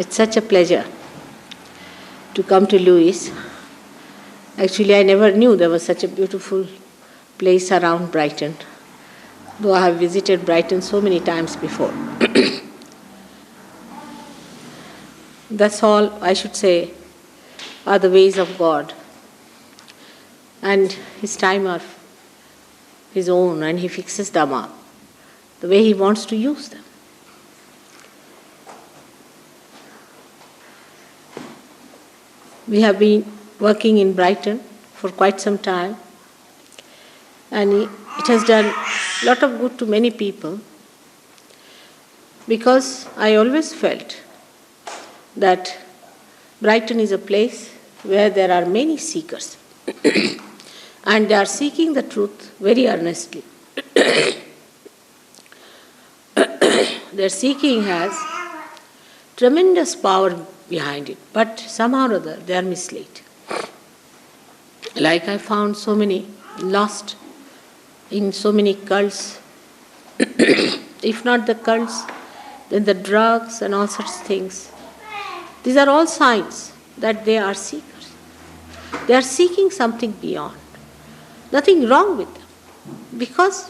It's such a pleasure to come to Lewis. Actually, I never knew there was such a beautiful place around Brighton, though I have visited Brighton so many times before. That's all I should say are the ways of God. And His time are His own, and He fixes them up the way He wants to use them. We have been working in Brighton for quite some time, and it has done a lot of good to many people, because I always felt that Brighton is a place where there are many seekers and they are seeking the truth very earnestly. Their seeking has tremendous power behind it, but somehow or other they are misled. Like I found so many lost in so many cults, if not the cults, then the drugs and all such things. These are all signs that they are seekers. They are seeking something beyond. Nothing wrong with them, because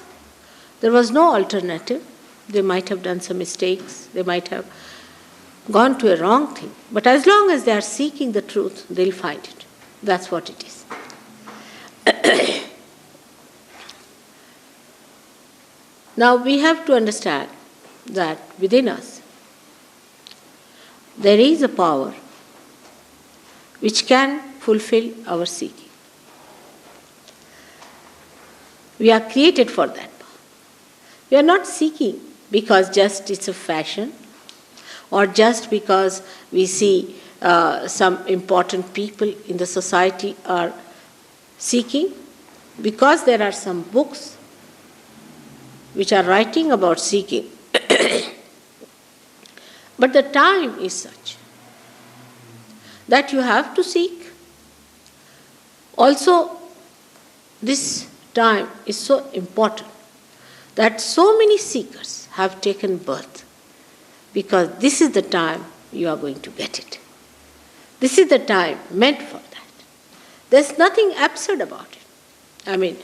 there was no alternative. They might have done some mistakes, they might have gone to a wrong thing, but as long as they are seeking the truth, they'll find it. That's what it is. Now we have to understand that within us there is a power which can fulfill our seeking. We are created for that power. We are not seeking because just it's a fashion, or just because we see some important people in the society are seeking, because there are some books which are writing about seeking. But the time is such that you have to seek. Also, this time is so important that so many seekers have taken birth, because this is the time you are going to get it. This is the time meant for that. There's nothing absurd about it. I mean,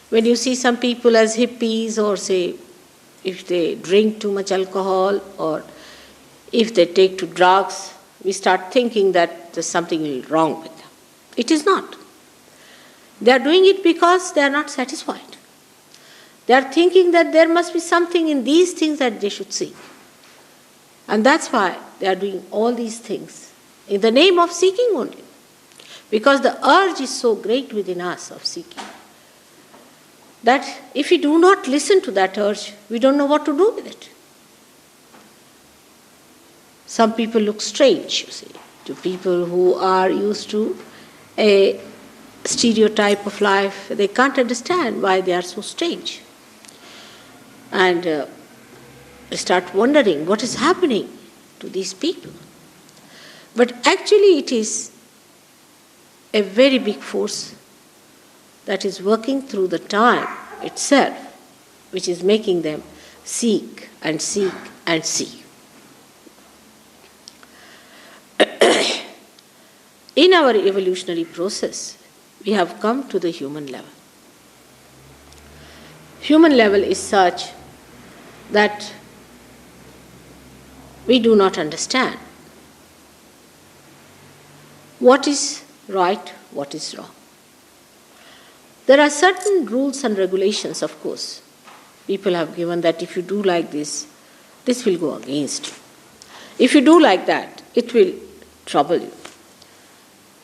when you see some people as hippies, or say, if they drink too much alcohol, or if they take to drugs, we start thinking that there's something wrong with them. It is not. They are doing it because they are not satisfied. They are thinking that there must be something in these things that they should seek. And that's why they are doing all these things in the name of seeking only. Because the urge is so great within us of seeking, that if we do not listen to that urge, we don't know what to do with it. Some people look strange, you see, to people who are used to a stereotype of life. They can't understand why they are so strange. And they start wondering what is happening to these people. But actually it is a very big force that is working through the time itself, which is making them seek and seek and see. In our evolutionary process, we have come to the human level. Human level is such that we do not understand what is right, what is wrong. There are certain rules and regulations, of course. People have given that if you do like this, this will go against you. If you do like that, it will trouble you.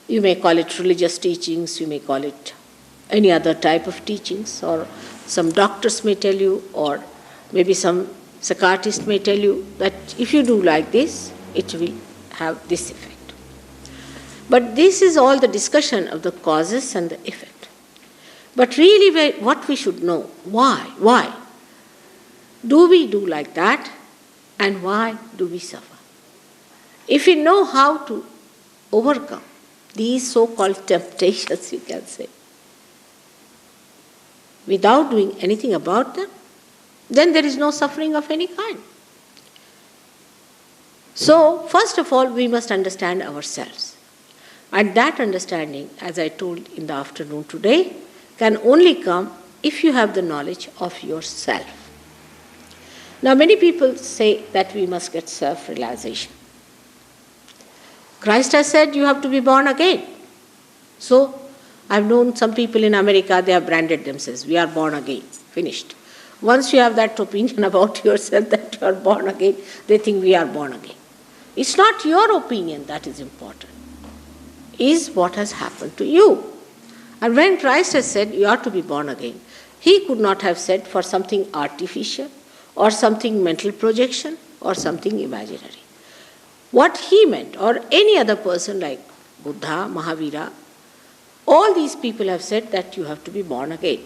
You may call it religious teachings, you may call it any other type of teachings, or some doctors may tell you, or maybe some psychiatrist may tell you that if you do like this, it will have this effect. But this is all the discussion of the causes and the effect. But really what we should know, why? Why do we do like that, and why do we suffer? If we know how to overcome these so-called temptations, you can say, without doing anything about them, then there is no suffering of any kind. So, first of all, we must understand ourselves. And that understanding, as I told in the afternoon today, can only come if you have the knowledge of yourself. Now, many people say that we must get self-realization. Christ has said you have to be born again. So, I've known some people in America, they have branded themselves, we are born again, finished. Once you have that opinion about yourself that you are born again, they think we are born again. It's not your opinion that is important. Is what has happened to you. And when Christ has said you are to be born again, he could not have said for something artificial or something mental projection or something imaginary. What he meant, or any other person like Buddha, Mahavira, all these people have said that you have to be born again.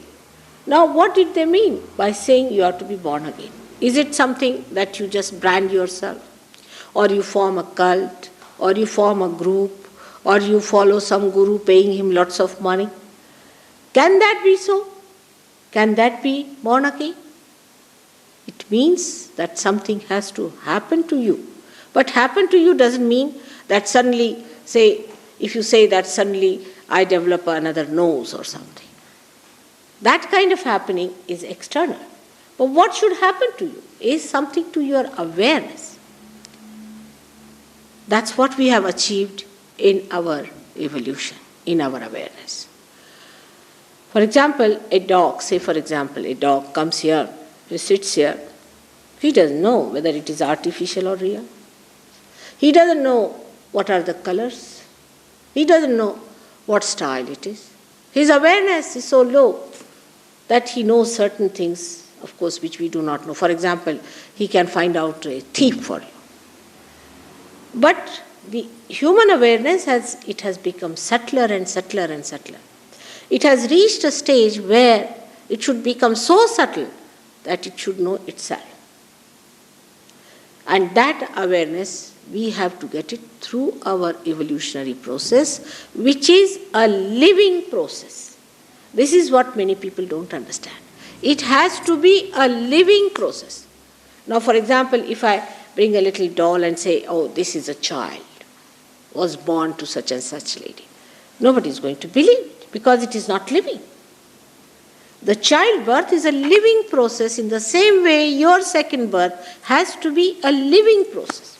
Now what did they mean by saying you are to be born again? Is it something that you just brand yourself? Or you form a cult? Or you form a group? Or you follow some guru paying him lots of money? Can that be so? Can that be born again? It means that something has to happen to you. But happen to you doesn't mean that suddenly, say, if you say that suddenly I develop another nose or something. That kind of happening is external. But what should happen to you is something to your awareness. That's what we have achieved in our evolution, in our awareness. For example, a dog comes here, he sits here. He doesn't know whether it is artificial or real. He doesn't know what are the colors. He doesn't know what style it is. His awareness is so low that he knows certain things, of course, which we do not know. For example, he can find out a thief for you. But the human awareness has become subtler and subtler and subtler. It has reached a stage where it should become so subtle that it should know itself. And that awareness, we have to get it through our evolutionary process, which is a living process. This is what many people don't understand. It has to be a living process. Now, for example, if I bring a little doll and say, oh, this is a child, was born to such and such lady, nobody is going to believe it because it is not living. The childbirth is a living process in the same way your second birth has to be a living process.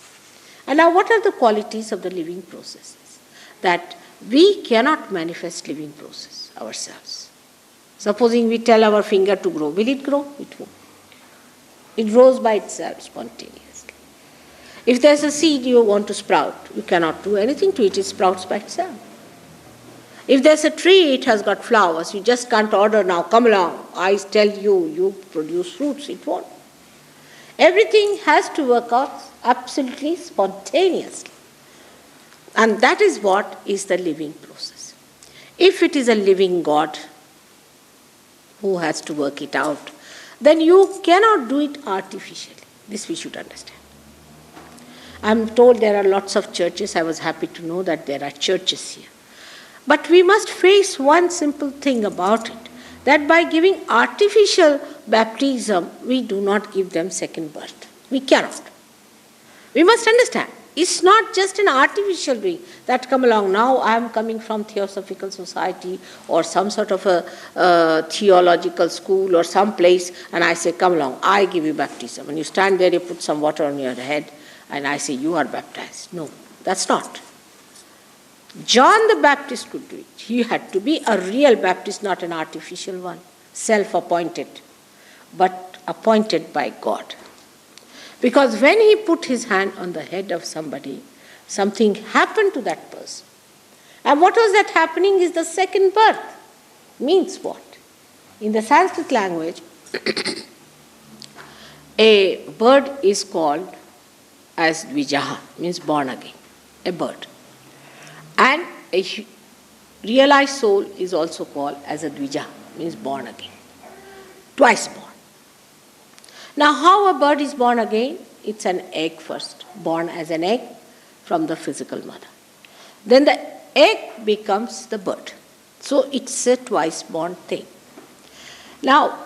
And now what are the qualities of the living processes? That we cannot manifest living process ourselves. Supposing we tell our finger to grow, will it grow? It won't. It grows by itself spontaneously. If there's a seed you want to sprout, you cannot do anything to it, it sprouts by itself. If there's a tree, it has got flowers, you just can't order now, come along, I tell you, you produce fruits, it won't. Everything has to work out absolutely spontaneously. And that is what is the living process. If it is a living God who has to work it out, then you cannot do it artificially. This we should understand. I'm told there are lots of churches. I was happy to know that there are churches here. But we must face one simple thing about it, that by giving artificial baptism, we do not give them second birth. We cannot. We must understand, it's not just an artificial being that come along. Now I am coming from Theosophical Society or some sort of a theological school or some place, and I say, come along, I give you baptism. And you stand there, you put some water on your head, and I say, you are baptized. No, that's not. John the Baptist could do it. He had to be a real Baptist, not an artificial one, self-appointed, but appointed by God. Because when he put his hand on the head of somebody, something happened to that person. And what was that happening is the second birth. Means what? In the Sanskrit language, a bird is called as Dvijaha, means born again, a bird. And a realized soul is also called as a Dvija, means born again, twice born. Now how a bird is born again? It's an egg first, born as an egg from the physical mother. Then the egg becomes the bird. So it's a twice born thing. Now,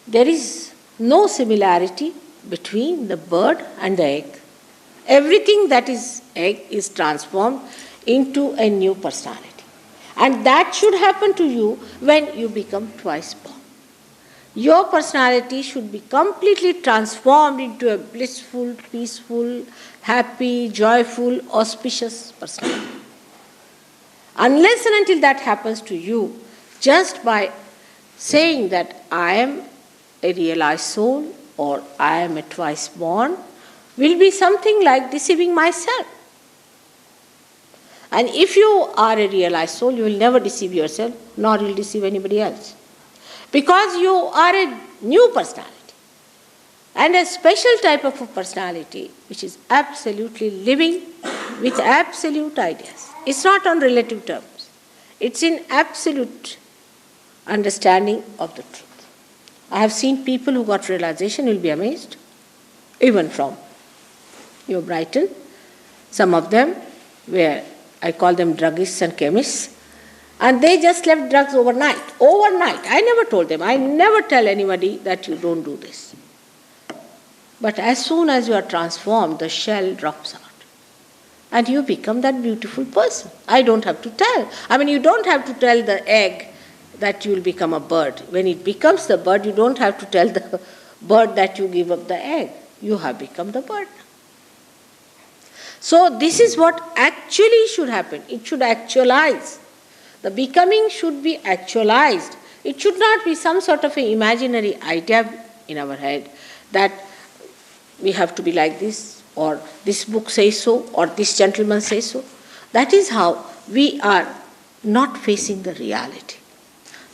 there is no similarity between the bird and the egg Everything that is egg is transformed into a new personality. And that should happen to you when you become twice born. Your personality should be completely transformed into a blissful, peaceful, happy, joyful, auspicious personality. Unless and until that happens to you, just by saying that I am a realized soul or I am a twice born, will be something like deceiving myself. And if you are a realized soul, you will never deceive yourself, nor will deceive anybody else. Because you are a new personality. And a special type of a personality which is absolutely living with absolute ideas. It's not on relative terms. It's in absolute understanding of the truth. I have seen people who got realization, you'll be amazed, even from Brighton. Some of them were, I call them druggists and chemists, and they just left drugs overnight. Overnight. I never told them. I never tell anybody that you don't do this. But as soon as you are transformed, the shell drops out. And you become that beautiful person. I don't have to tell. You don't have to tell the egg that you will become a bird. When it becomes the bird, you don't have to tell the bird that you give up the egg. You have become the bird. So this is what actually should happen. It should actualize. The becoming should be actualized. It should not be some sort of an imaginary idea in our head that we have to be like this, or this book says so, or this gentleman says so. That is how we are not facing the reality.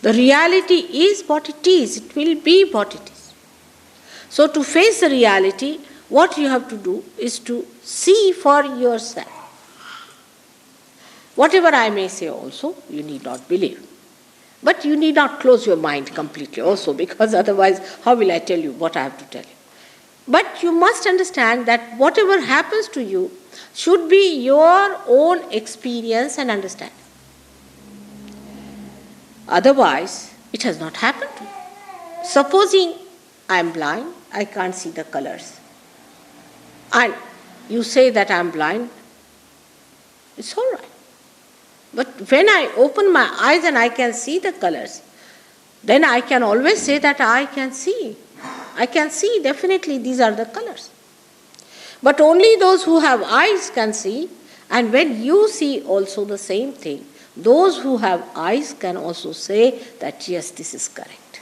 The reality is what it is. It will be what it is. So to face the reality, what you have to do is to see for yourself. Whatever I may say also, you need not believe. But you need not close your mind completely also, because otherwise, how will I tell you what I have to tell you? But you must understand that whatever happens to you should be your own experience and understanding. Otherwise, it has not happened to you. Supposing I am blind, I can't see the colors. And you say that I am blind, it's all right. But when I open my eyes and I can see the colors, then I can always say that I can see. I can see definitely these are the colors. But only those who have eyes can see, and when you see also the same thing, those who have eyes can also say that yes, this is correct.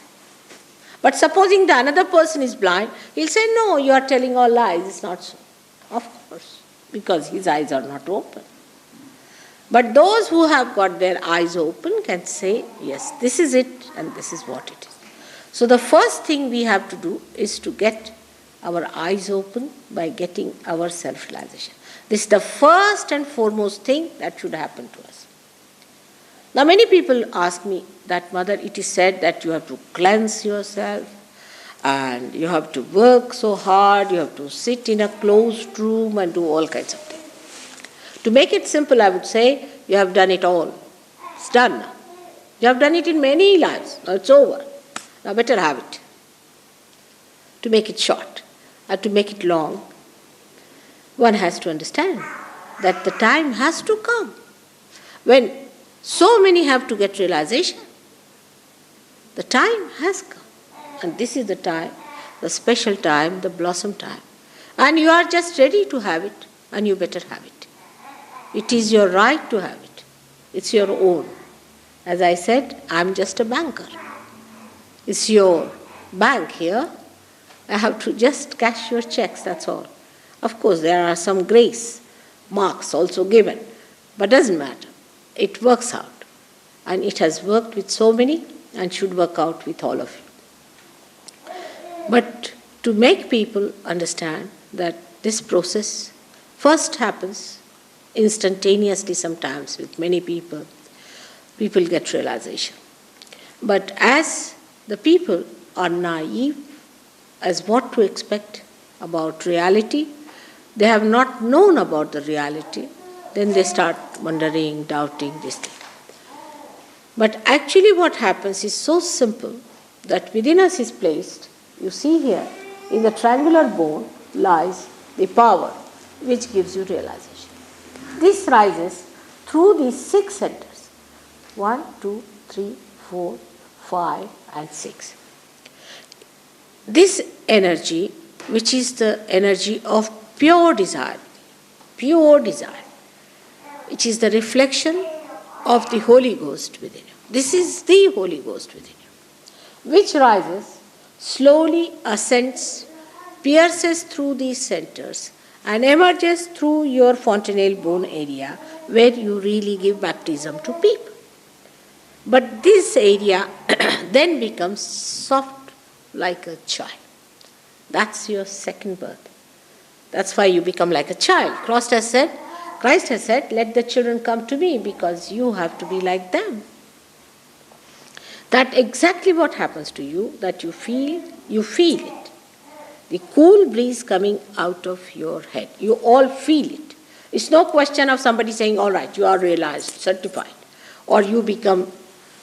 But supposing the another person is blind, he'll say, no, you are telling all lies, it's not so. Of course, because his eyes are not open. But those who have got their eyes open can say, yes, this is it and this is what it is. So the first thing we have to do is to get our eyes open by getting our self-realization. This is the first and foremost thing that should happen to us. Now many people ask me that, Mother, it is said that you have to cleanse yourself and you have to work so hard, you have to sit in a closed room and do all kinds of things. To make it simple, I would say, you have done it all. It's done now. You have done it in many lives. Now it's over. Now better have it. To make it short or to make it long, one has to understand that the time has to come when so many have to get realization. The time has come. And this is the time, the special time, the blossom time. And you are just ready to have it, and you better have it. It is your right to have it. It's your own. As I said, I'm just a banker. It's your bank here. I have to just cash your checks, that's all. Of course, there are some grace marks also given, but doesn't matter. It works out. And it has worked with so many and should work out with all of you. But to make people understand that this process first happens instantaneously sometimes with many people, people get realization. But as the people are naive as what to expect about reality, they have not known about the reality, then they start wondering, doubting this thing. But actually what happens is so simple that within us is placed, you see here, in the triangular bone lies the power which gives you realization. This rises through these 6 centers. 1, 2, 3, 4, 5 and 6. This energy, which is the energy of pure desire, which is the reflection of the Holy Ghost within you. This is the Holy Ghost within you, which rises, slowly ascends, pierces through these centers and emerges through your fontanelle bone area where you really give baptism to people. But this area then becomes soft like a child. That's your second birth. That's why you become like a child. Christ has said, let the children come to me because you have to be like them. That's exactly what happens to you, that you feel it. The cool breeze coming out of your head. You all feel it. It's no question of somebody saying, all right, you are realized, certified. Or you become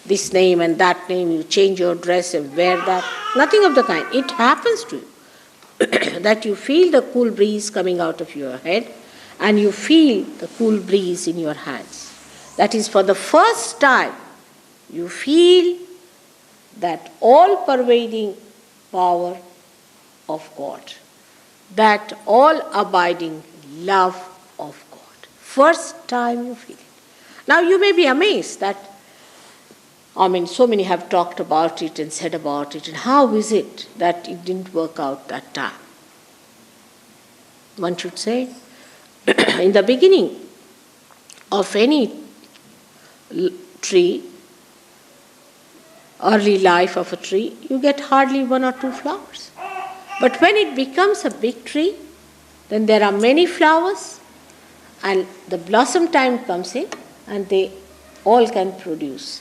this name and that name, you change your dress and wear that. Nothing of the kind. It happens to you. That you feel the cool breeze coming out of your head and you feel the cool breeze in your hands. That is, for the first time, you feel that all-pervading power of God, that all-abiding love of God. First time you feel it. Now you may be amazed that, so many have talked about it and said about it, and how is it that it didn't work out that time? One should say, in the beginning of any tree, early life of a tree, you get hardly 1 or 2 flowers. But when it becomes a big tree, then there are many flowers and the blossom time comes in and they all can produce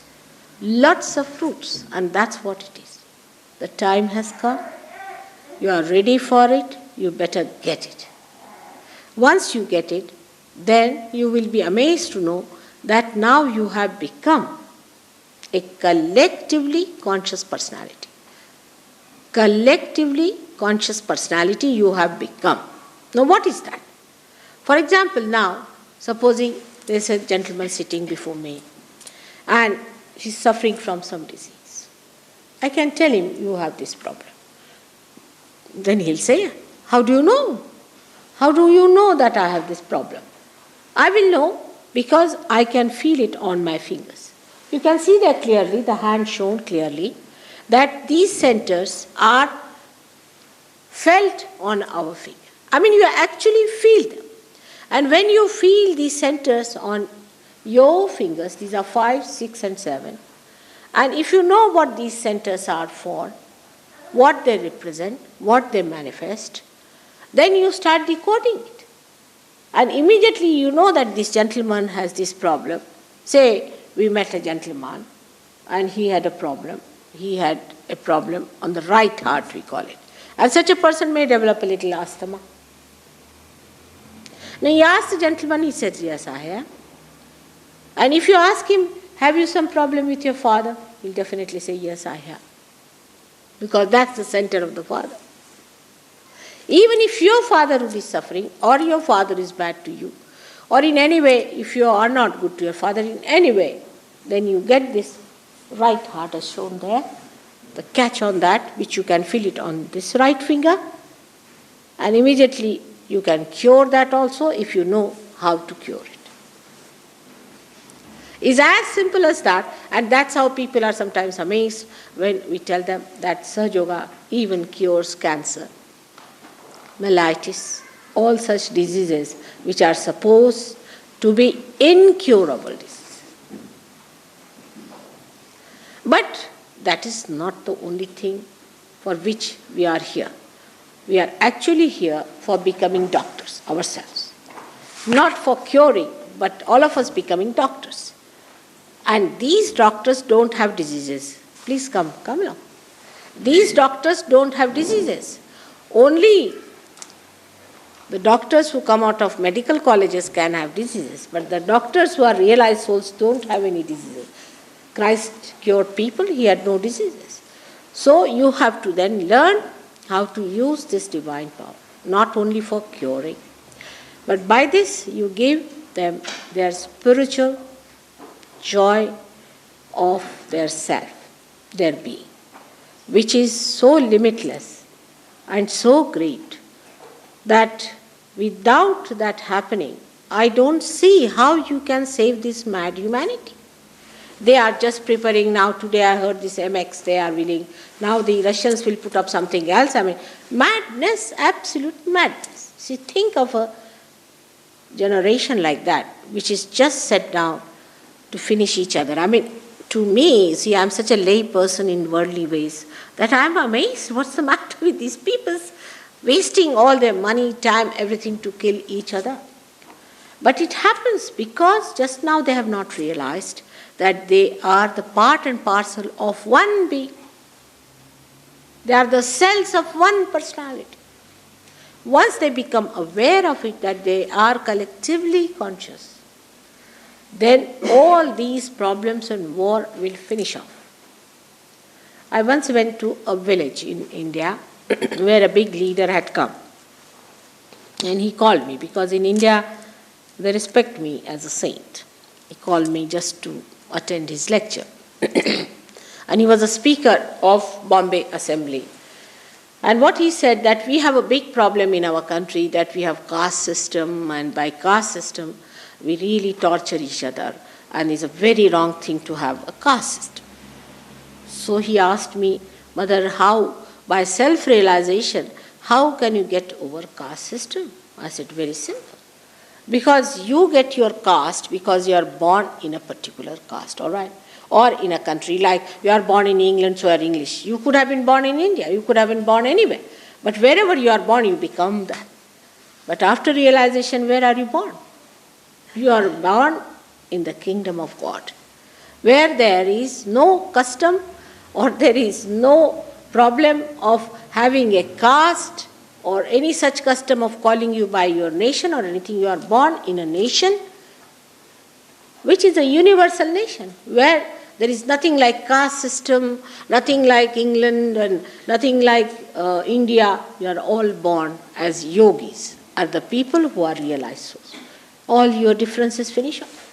lots of fruits, and that's what it is. The time has come, you are ready for it, you better get it. Once you get it, then you will be amazed to know that now you have become a collectively conscious personality. Collectively conscious personality you have become. Now what is that? For example, now, supposing there's a gentleman sitting before me and he's suffering from some disease. I can tell him, you have this problem. Then he'll say, how do you know? How do you know that I have this problem? I will know because I can feel it on my fingers. You can see there clearly, the hand shown clearly, that these centers are felt on our finger. You actually feel them. And when you feel these centers on your fingers, these are 5, 6 and 7, and if you know what these centers are for, what they represent, what they manifest, then you start decoding it. And immediately you know that this gentleman has this problem. Say, we met a gentleman and he had a problem. He had a problem on the right heart, we call it. And such a person may develop a little asthma. Now he asked the gentleman, he said, yes, I have. And if you ask him, have you some problem with your father? He'll definitely say, yes, I have. Because that's the center of the father. Even if your father is suffering, or your father is bad to you, or in any way, if you are not good to your father in any way, then you get this right heart as shown there, the catch on that, which you can feel it on this right finger, and immediately you can cure that also if you know how to cure it. It's as simple as that, and that's how people are sometimes amazed when we tell them that Sahaja Yoga even cures cancer, mellitus, all such diseases which are supposed to be incurable diseases. But that is not the only thing for which we are here. We are actually here for becoming doctors ourselves. Not for curing, but all of us becoming doctors. And these doctors don't have diseases. Please come along. These doctors don't have diseases. Only the doctors who come out of medical colleges can have diseases, but the doctors who are realized souls don't have any diseases. Christ cured people, he had no diseases. So you have to then learn how to use this divine power, not only for curing. But by this, you give them their spiritual joy of their self, their being, which is so limitless and so great that without that happening, I don't see how you can save this mad humanity. They are just preparing now. Today I heard this MX, they are willing. Now the Russians will put up something else. I mean, madness, absolute madness. See, think of a generation like that, which is just set down to finish each other. I mean, to me, see, I'm such a lay person in worldly ways that I'm amazed. What's the matter with these people? Wasting all their money, time, everything to kill each other. But it happens because just now they have not realized that they are the part and parcel of one being. They are the cells of one personality. Once they become aware of it, that they are collectively conscious, then all these problems and war will finish off. I once went to a village in India where a big leader had come. And he called me because in India they respect me as a saint. He called me just to attend his lecture. And he was a speaker of Bombay Assembly. And what he said, that we have a big problem in our country, that we have caste system, and by caste system we really torture each other, and it's a very wrong thing to have a caste system. So he asked me, Mother, how, by self-realization, how can you get over caste system? I said, very simple. Because you get your caste because you are born in a particular caste, all right? Or in a country, like you are born in England, so you are English. You could have been born in India, you could have been born anywhere. But wherever you are born, you become that. But after realization, where are you born? You are born in the kingdom of God, where there is no custom or there is no problem of having a caste or any such custom of calling you by your nation or anything. You are born in a nation which is a universal nation, where there is nothing like caste system, nothing like England, and nothing like India. You are all born as yogis, are the people who are realized souls. All your differences finish off.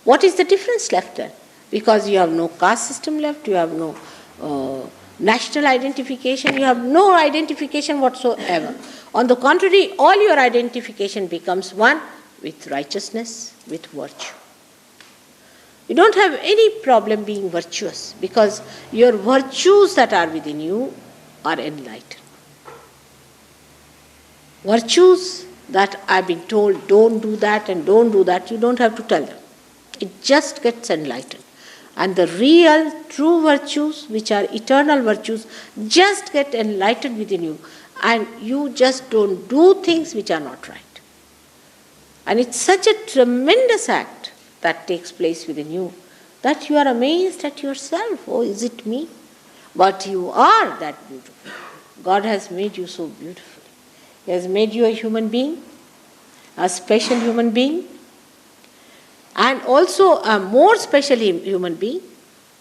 What is the difference left then? Because you have no caste system left, you have no national identification, you have no identification whatsoever. On the contrary, all your identification becomes one with righteousness, with virtue. You don't have any problem being virtuous because your virtues that are within you are enlightened. Virtues that I've been told, don't do that and don't do that, you don't have to tell them. It just gets enlightened. And the real, true virtues, which are eternal virtues, just get enlightened within you. And you just don't do things which are not right. And it's such a tremendous act that takes place within you that you are amazed at yourself. Oh, is it me? But you are that beautiful. God has made you so beautifully. He has made you a human being, a special human being, and also a more special human being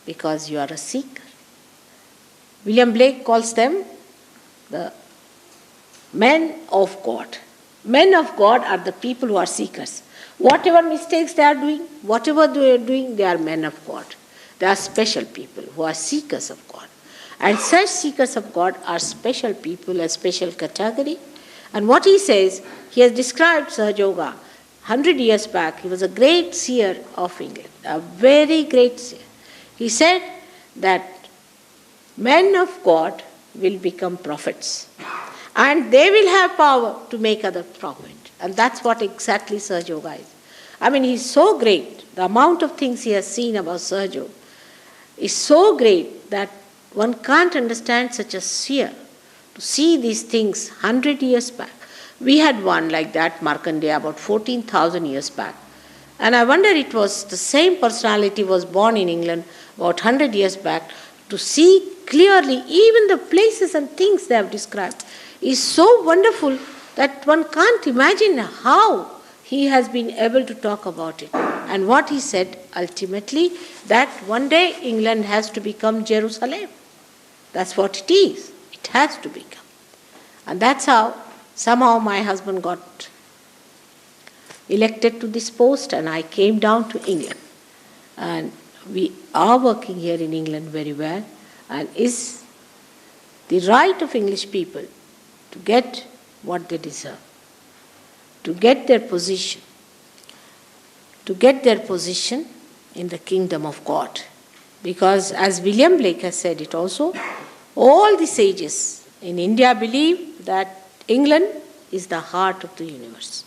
because you are a seeker. William Blake calls them the men of God. Men of God are the people who are seekers. Whatever mistakes they are doing, whatever they are doing, they are men of God. They are special people who are seekers of God. And such seekers of God are special people, a special category. And what he says, he has described Sahaja Yoga 100 years back. He was a great seer of England, a very great seer. He said that men of God will become prophets. And they will have power to make others prophet. And that's what exactly Sahaja Yoga is. I mean, he's so great. The amount of things he has seen about Sahaja Yoga is so great that one can't understand such a seer to see these things 100 years back. We had one like that, Markandeya, about 14,000 years back. And I wonder it was the same personality was born in England about 100 years back to see clearly even the places and things they have described is so wonderful that one can't imagine how he has been able to talk about it. And what he said ultimately, that one day England has to become Jerusalem. That's what it is. It has to become. And that's how somehow my husband got elected to this post and I came down to England. And we are working here in England very well, and is the right of English people to get what they deserve, to get their position in the kingdom of God. Because as William Blake has said it also, all the sages in India believe that England is the heart of the universe.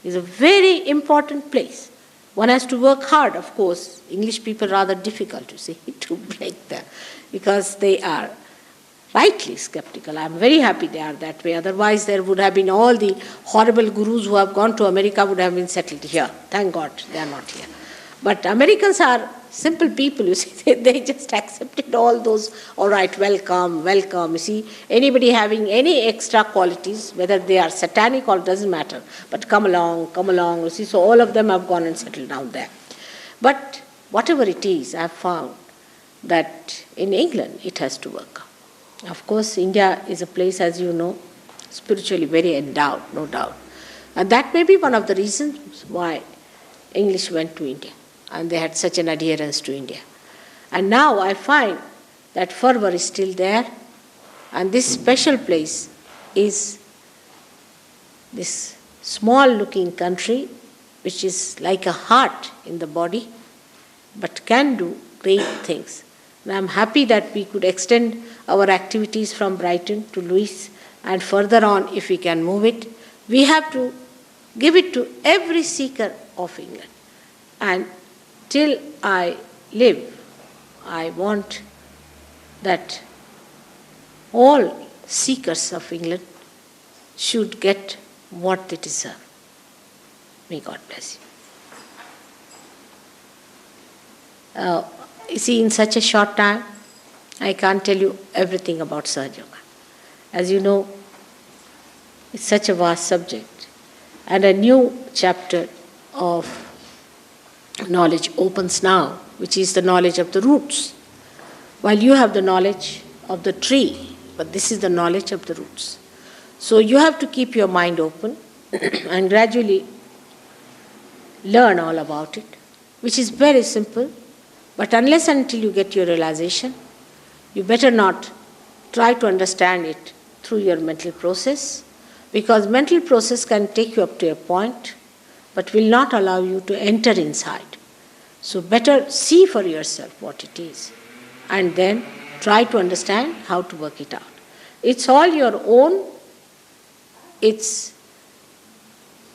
It's a very important place. One has to work hard, of course. English people are rather difficult, you see, to break them, because they are rightly skeptical. I'm very happy they are that way. Otherwise, there would have been all the horrible gurus who have gone to America would have been settled here. Thank God they are not here. But Americans are simple people, you see. They just accepted all those, all right, welcome, welcome. You see, anybody having any extra qualities, whether they are satanic or doesn't matter, but come along, you see. So all of them have gone and settled down there. But whatever it is, I have found that in England it has to work out. Of course, India is a place, as you know, spiritually very endowed, no doubt. And that may be one of the reasons why English went to India, and they had such an adherence to India. And now I find that fervor is still there, and this special place is this small-looking country, which is like a heart in the body, but can do great things. And I'm happy that we could extend our activities from Brighton to Lewes, and further on, if we can move it, we have to give it to every seeker of England. And till I live, I want that all seekers of England should get what they deserve. May God bless you. You see, in such a short time, I can't tell you everything about Sahaja Yoga. As you know, it's such a vast subject, and a new chapter of knowledge opens now, which is the knowledge of the roots. While you have the knowledge of the tree, but this is the knowledge of the roots. So you have to keep your mind open and gradually learn all about it, which is very simple. But unless and until you get your realization, you better not try to understand it through your mental process, because mental process can take you up to a point, but will not allow you to enter inside. So better see for yourself what it is, and then try to understand how to work it out. It's all your own, it's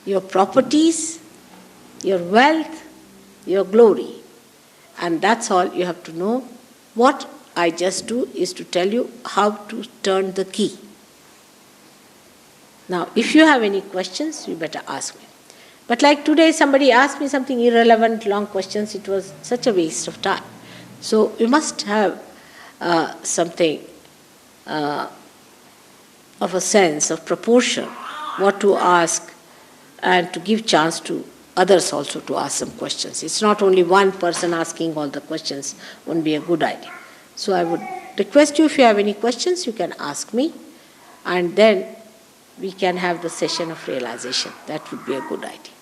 your properties, your wealth, your glory. And that's all you have to know. What I just do is to tell you how to turn the key. Now, if you have any questions, you better ask me. But like today, somebody asked me something irrelevant, long questions. It was such a waste of time. So you must have something of a sense of proportion, what to ask, and to give chance to others also to ask some questions. It's not only one person asking all the questions, wouldn't be a good idea. So I would request you, if you have any questions, you can ask me, and then we can have the session of realization. That would be a good idea.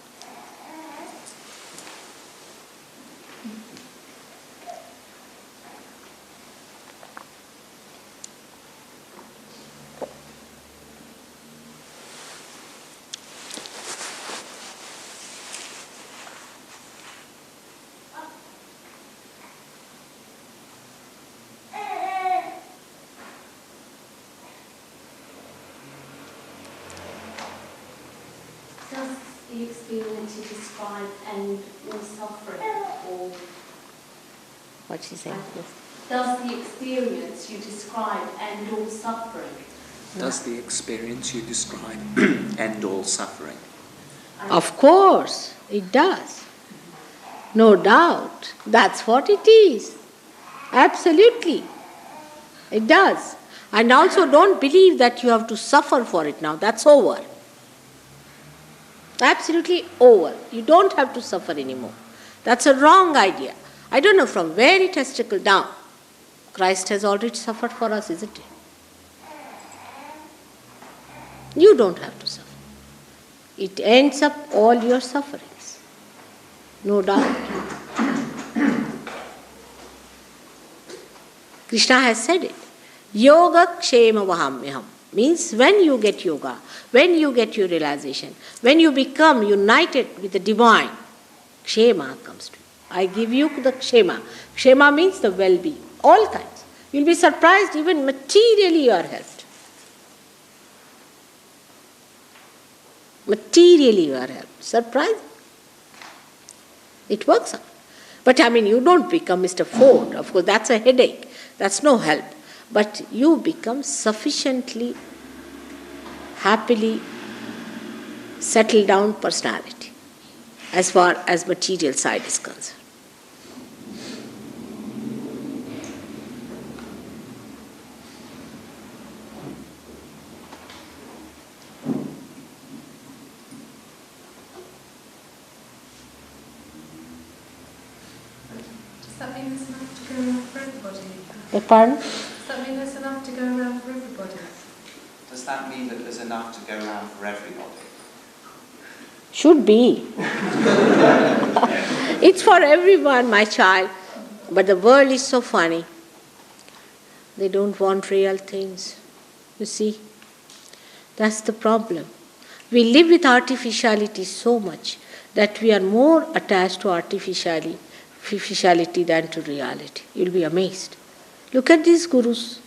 The experience you describe end all suffering, or What she said? Yes. does the experience you describe end all suffering? Does the experience you describe end all suffering? Of course, it does. No doubt. That's what it is. Absolutely. It does. And also don't believe that you have to suffer for it now. That's over. Absolutely over. You don't have to suffer anymore. That's a wrong idea. I don't know from where it has trickled down. Christ has already suffered for us, isn't it? You don't have to suffer. it ends up all your sufferings. No doubt. Krishna has said it. Yoga kshema vahamyaham. Means when you get yoga, when you get your realization, when you become united with the divine, kshema comes to you. I give you the kshema. Kshema means the well-being, all kinds. You'll be surprised, even materially you are helped. Materially you are helped. Surprised? It works out. But you don't become Mr. Ford. Of course, that's a headache. That's no help. But you become sufficiently, happily settled down personality as far as material side is concerned. Does that mean there's enough to go around for everybody? Pardon? Does that mean there's enough to go around for everybody? Does that mean that there's enough to go around for everybody? Should be. It's for everyone, my child. But the world is so funny. They don't want real things. You see? That's the problem. We live with artificiality so much that we are more attached to artificiality than to reality. You'll be amazed. Look at these gurus.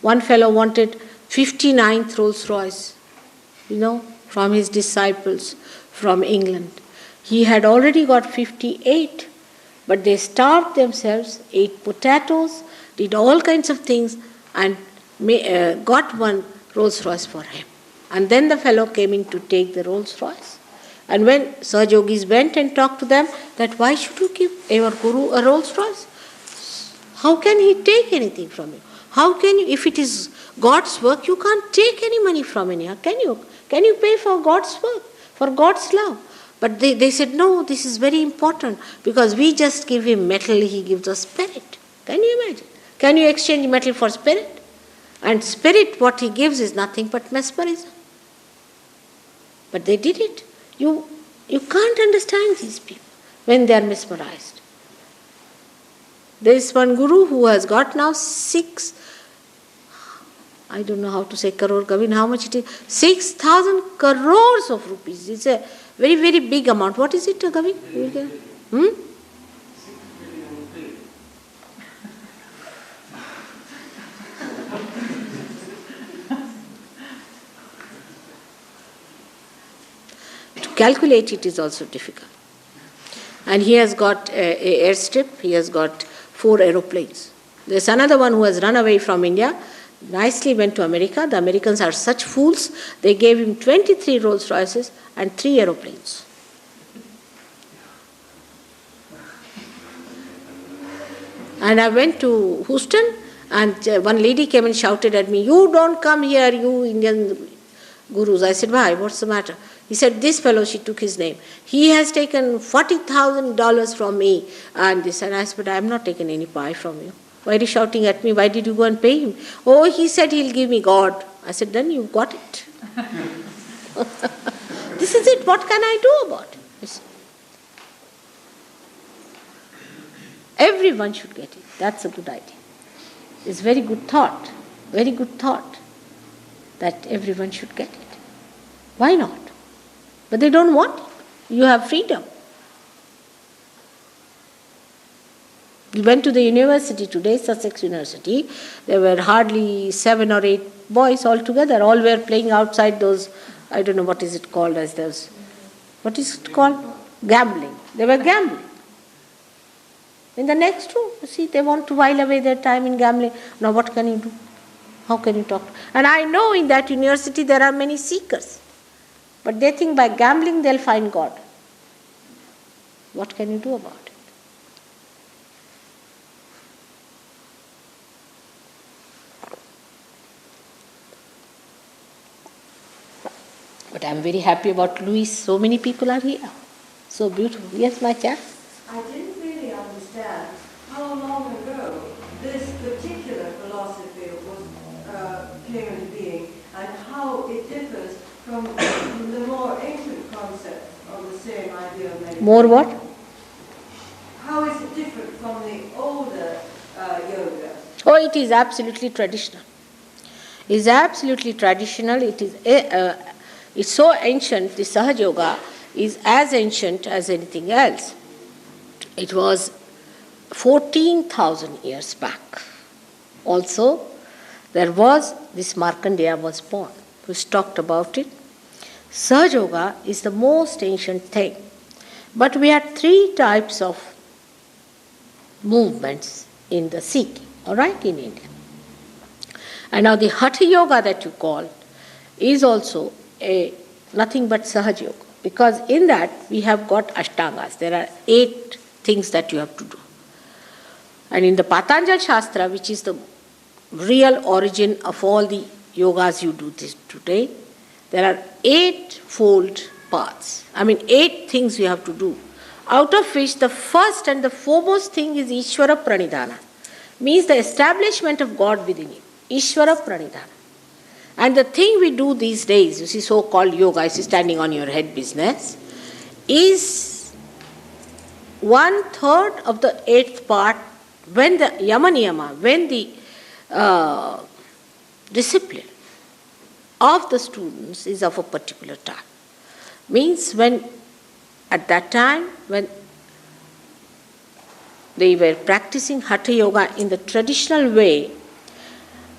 One fellow wanted 59th Rolls Royce, from his disciples from England. He had already got 58, but they starved themselves, ate potatoes, did all kinds of things, and got one Rolls Royce for him. And then the fellow came in to take the Rolls Royce. And when Sahaja Yogis went and talked to them, that why should you give our Guru a Rolls Royce? How can he take anything from you? How can you, if it is God's work, you can't take any money from anyone. Can you? Can you pay for God's work, for God's love? But they said, no, this is very important because we just give him metal, he gives us spirit. Can you imagine? Can you exchange metal for spirit? And spirit, what he gives is nothing but mesmerism. But they did it. You can't understand these people when they are mesmerized. There is one guru who has got now 6, I don't know how to say crore, Gavin, how much it is? 6,000 crores of rupees. It's a very, very big amount. What is it, Gavin? To calculate it is also difficult. And he has got an airstrip, he has got 4 aeroplanes. There's another one who has run away from India, nicely went to America. The Americans are such fools, they gave him 23 Rolls Royces and 3 aeroplanes. And I went to Houston, and one lady came and shouted at me, "You don't come here, you Indian gurus." I said, "Why? What's the matter?" He said, "This fellow," she took his name, "he has taken $40,000 from me." And this, and I said, "But I have not taken any pie from you. Why are you shouting at me? Why did you go and pay him?" "Oh, he said he'll give me God." I said, "Then you got it." This is it. What can I do about it? Everyone should get it. That's a good idea. It's very good thought. Very good thought that everyone should get it. Why not? But they don't want it. You have freedom. We went to the university today, Sussex University. There were hardly 7 or 8 boys all together. All were playing outside those, I don't know what is it called as those, what is it called? Gambling. They were gambling. In the next room, you see, they want to while away their time in gambling. Now what can you do? How can you talk? And I know in that university there are many seekers. But they think by gambling they'll find God. What can you do about it? But I'm very happy about Louis. So many people are here. So beautiful. Yes, my child? I didn't really understand how long ago this particular philosophy was came into being and how it differs from the more ancient concept of the same idea of meditation? More what? How is it different from the older yoga? Oh, it is absolutely traditional. It is absolutely traditional. It's so ancient. The Sahaja Yoga is as ancient as anything else. It was 14,000 years back. Also, there was this Markandeya was born, which talked about it. Sahaja Yoga is the most ancient thing. But we had 3 types of movements in the Sikh, all right, in India. And now the Hatha Yoga that you call is also nothing but Sahaja Yoga, because in that we have got Ashtangas. There are 8 things that you have to do. And in the Patanjali Shastra, which is the real origin of all the yogas you do this today, there are 8-fold paths. 8 things you have to do. Out of which the first and the foremost thing is Ishvara Pranidhana, means the establishment of God within you. Ishvara Pranidhana. And the thing we do these days, you see, so-called yoga, is standing on your head business, is 1/3 of the 8th part when the Yama Niyama, when the discipline of the students is of a particular time. Means when at that time when they were practicing Hatha Yoga in the traditional way,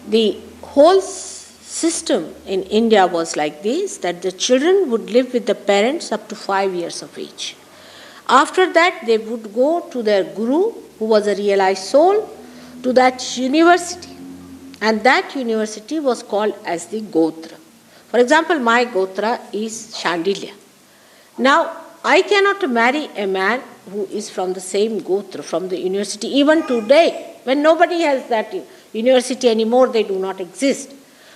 the whole system in India was like this, that the children would live with the parents up to 5 years of age. After that, they would go to their guru, who was a realized soul, to that university. And that university was called as the Gotra. For example, my Gotra is Shandilya. Now, I cannot marry a man who is from the same Gotra, from the university. Even today, when nobody has that university anymore, they do not exist.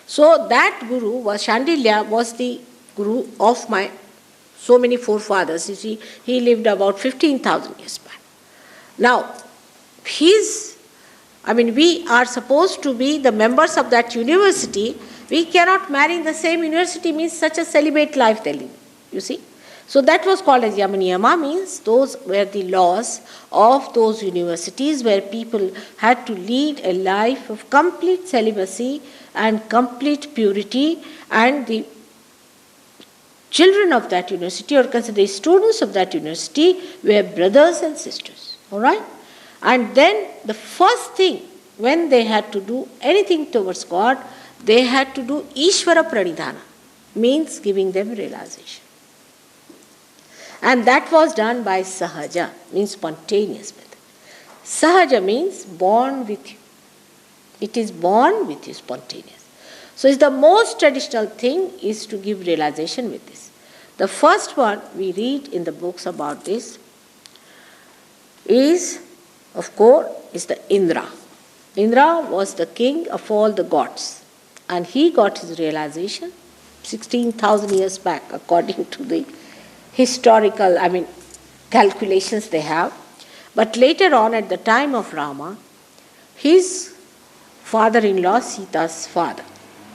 So that guru was, Shandilya was the guru of my so many forefathers. You see, he lived about 15,000 years back. Now, we are supposed to be the members of that university. We cannot marry in the same university, means such a celibate life they live, you see. So that was called as Yama Niyama, means those were the laws of those universities where people had to lead a life of complete celibacy and complete purity, and the children of that university, or consider the students of that university, were brothers and sisters. All right? And then the first thing, when they had to do anything towards God, they had to do Ishvara Pranidhana, means giving them realization. And that was done by Sahaja, means spontaneous method. Sahaja means born with you. It is born with you, spontaneous. So it's the most traditional thing is to give realization with this. The first one we read in the books about this is, of course, is the Indra. Indra was the king of all the gods, and he got his realization 16,000 years back, according to the historical, calculations they have. But later on, at the time of Rama, his father-in-law, Sita's father,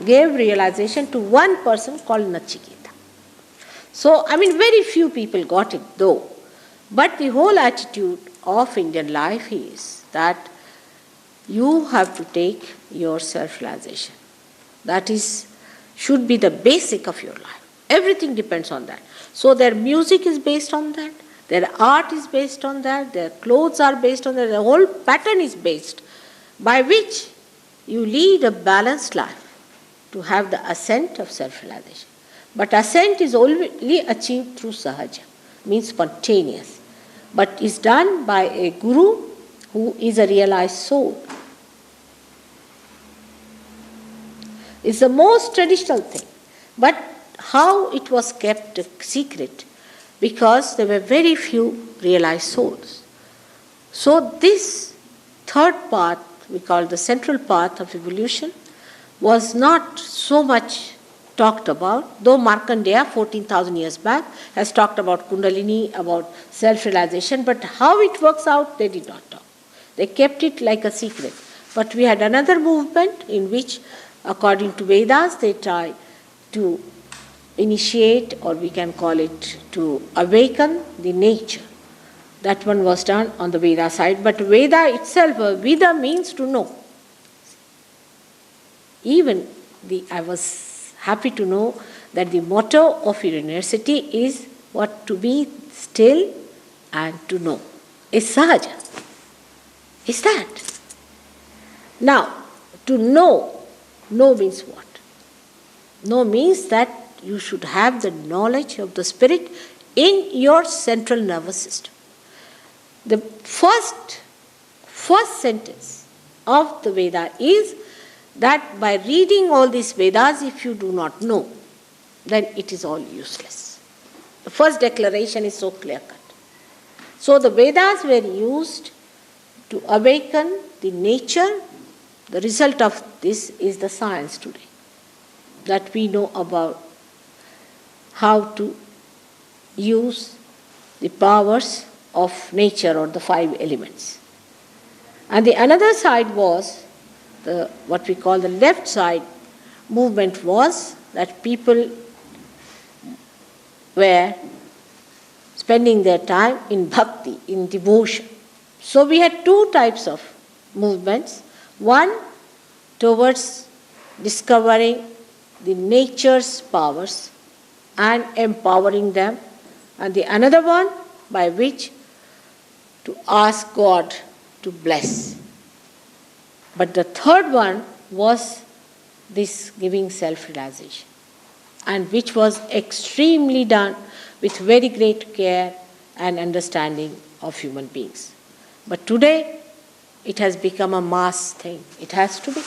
gave realization to one person called Nachiketa. So, very few people got it though. But the whole attitude of Indian life is that you have to take your self-realization. That should be the basic of your life. Everything depends on that. So their music is based on that, their art is based on that, their clothes are based on that, the whole pattern is based by which you lead a balanced life to have the ascent of self-realization. But ascent is only achieved through Sahaja, means spontaneous, but is done by a guru who is a realized soul. It's the most traditional thing. But how it was kept a secret? Because there were very few realized souls. So this third path, we call the central path of evolution, was not so much talked about, though Markandeya 14,000 years back has talked about Kundalini, about self-realization, but how it works out, they did not talk. They kept it like a secret. But we had another movement in which, according to Vedas, they try to initiate, or we can call it to awaken the nature. That one was done on the Veda side. But Veda itself, Veda means to know. Even I was happy to know that the motto of your university is what? To be still and to know. Is Sahaja. Is that? Now, to know means what? Know means that you should have the knowledge of the spirit in your central nervous system. The first sentence of the Veda is that by reading all these Vedas, if you do not know, then it is all useless. The first declaration is so clear-cut. So the Vedas were used to awaken the nature. The result of this is the science today, that we know about how to use the powers of nature or the 5 elements. And the another side was what we call the left side movement, was that people were spending their time in bhakti, in devotion. So we had 2 types of movements. One towards discovering the nature's powers and empowering them, and the another one by which to ask God to bless. But the third one was this giving self-realization, and which was extremely done with very great care and understanding of human beings. But today, it has become a mass thing. It has to be.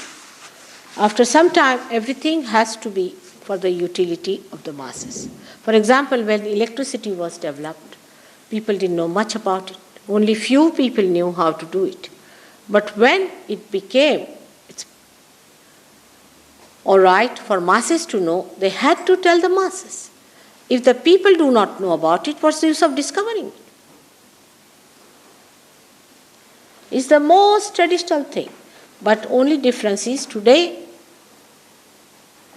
After some time, everything has to be for the utility of the masses. For example, when electricity was developed, people didn't know much about it. Only few people knew how to do it. But when it became all right for masses to know, they had to tell the masses. If the people do not know about it, what's the use of discovering it? It's the most traditional thing. But only difference is today,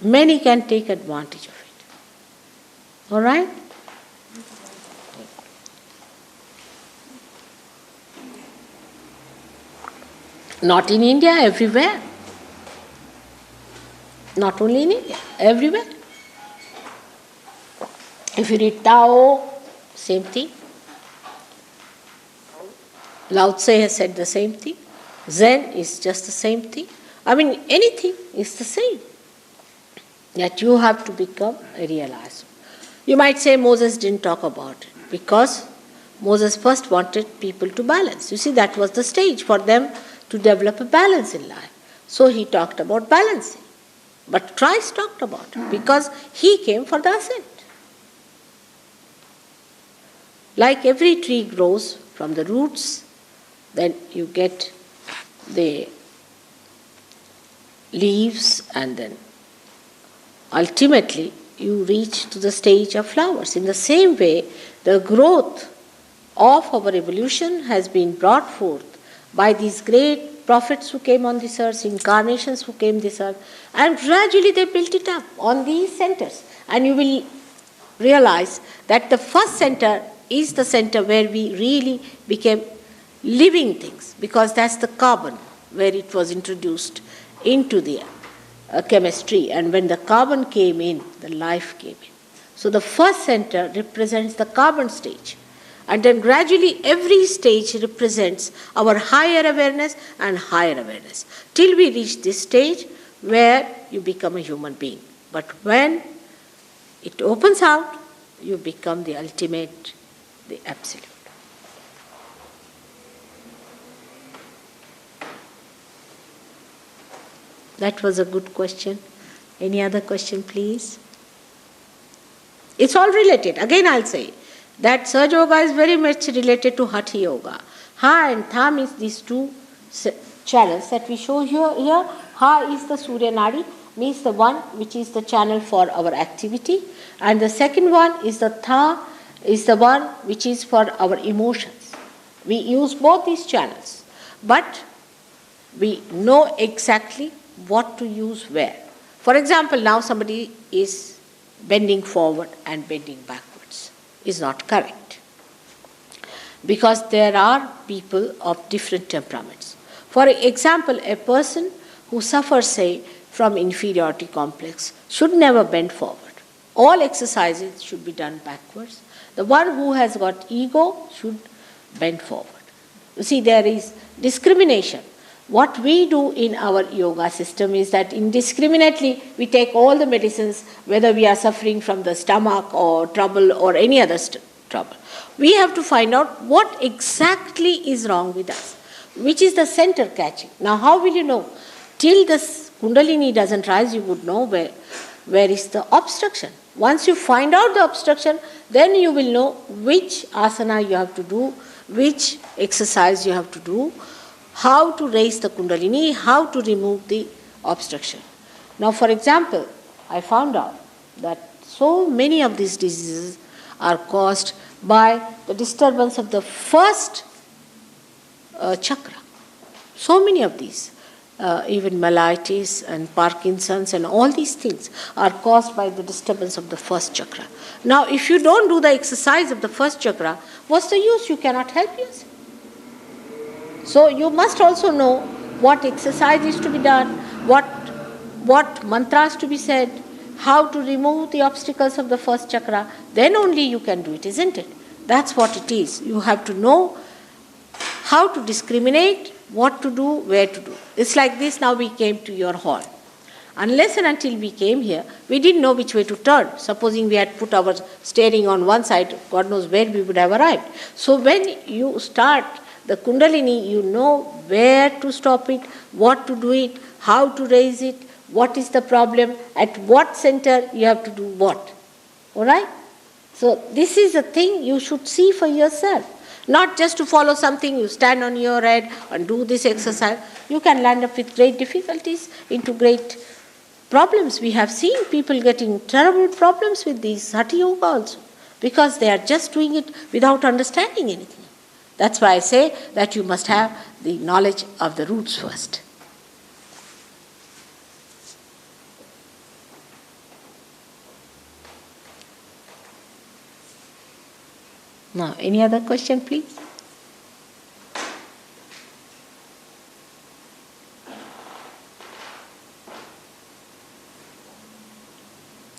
many can take advantage of it. All right? Not in India, everywhere. Not only in India, everywhere. If you read Tao, same thing. Lao Tse has said the same thing. Zen is just the same thing. I mean, anything is the same. That you have to become a realizer. You might say Moses didn't talk about it because Moses first wanted people to balance. You see, that was the stage for them to develop a balance in life. So he talked about balancing. But Christ talked about it because he came for the ascent. Like every tree grows from the roots, then you get the leaves, and then ultimately you reach to the stage of flowers. In the same way, the growth of our evolution has been brought forth by these great prophets who came on this earth, incarnations who came this earth, and gradually they built it up on these centers. And you will realize that the first center is the center where we really became living things, because that's the carbon where it was introduced into the chemistry, and when the carbon came in, the life came in. So the first center represents the carbon stage, and then gradually every stage represents our higher awareness and higher awareness, till we reach this stage where you become a human being. But when it opens out, you become the ultimate, the absolute. That was a good question. Any other question, please? It's all related. Again, I'll say that Sahaja Yoga is very much related to Hatha Yoga. Ha and Tha means these 2 channels that we show here. Ha is the Surya Nadi, means the one which is the channel for our activity. And the second one is the Tha, is the one which is for our emotions. We use both these channels, but we know exactly what to use where. For example, now somebody is bending forward and bending backwards is not correct. Because there are people of different temperaments. For example, a person who suffers, say, from inferiority complex should never bend forward. All exercises should be done backwards. The one who has got ego should bend forward. You see, there is discrimination. What we do in our yoga system is that indiscriminately we take all the medicines, whether we are suffering from the stomach or trouble or any other trouble. We have to find out what exactly is wrong with us, which is the center catching. Now, how will you know? Till the Kundalini doesn't rise, you would know where is the obstruction. Once you find out the obstruction, then you will know which asana you have to do, which exercise you have to do, how to raise the Kundalini, how to remove the obstruction. Now, for example, I found out that so many of these diseases are caused by the disturbance of the first chakra. So many of these, even mellitus and Parkinson's and all these things are caused by the disturbance of the first chakra. Now, if you don't do the exercise of the first chakra, what's the use? You cannot help yourself. So you must also know what exercise is to be done, what mantras to be said, how to remove the obstacles of the first chakra. Then only you can do it, isn't it? That's what it is. You have to know how to discriminate, what to do, where to do. It's like this. Now we came to your hall. Unless and until we came here, we didn't know which way to turn. Supposing we had put our steering on one side, God knows where we would have arrived. So when you start the Kundalini, you know where to stop it, what to do it, how to raise it, what is the problem, at what center you have to do what. All right? So this is a thing you should see for yourself. Not just to follow something, you stand on your head and do this exercise. You can land up with great difficulties, into great problems. We have seen people getting terrible problems with these Hatha Yoga also, because they are just doing it without understanding anything. That's why I say that you must have the knowledge of the roots first. Now, any other question, please?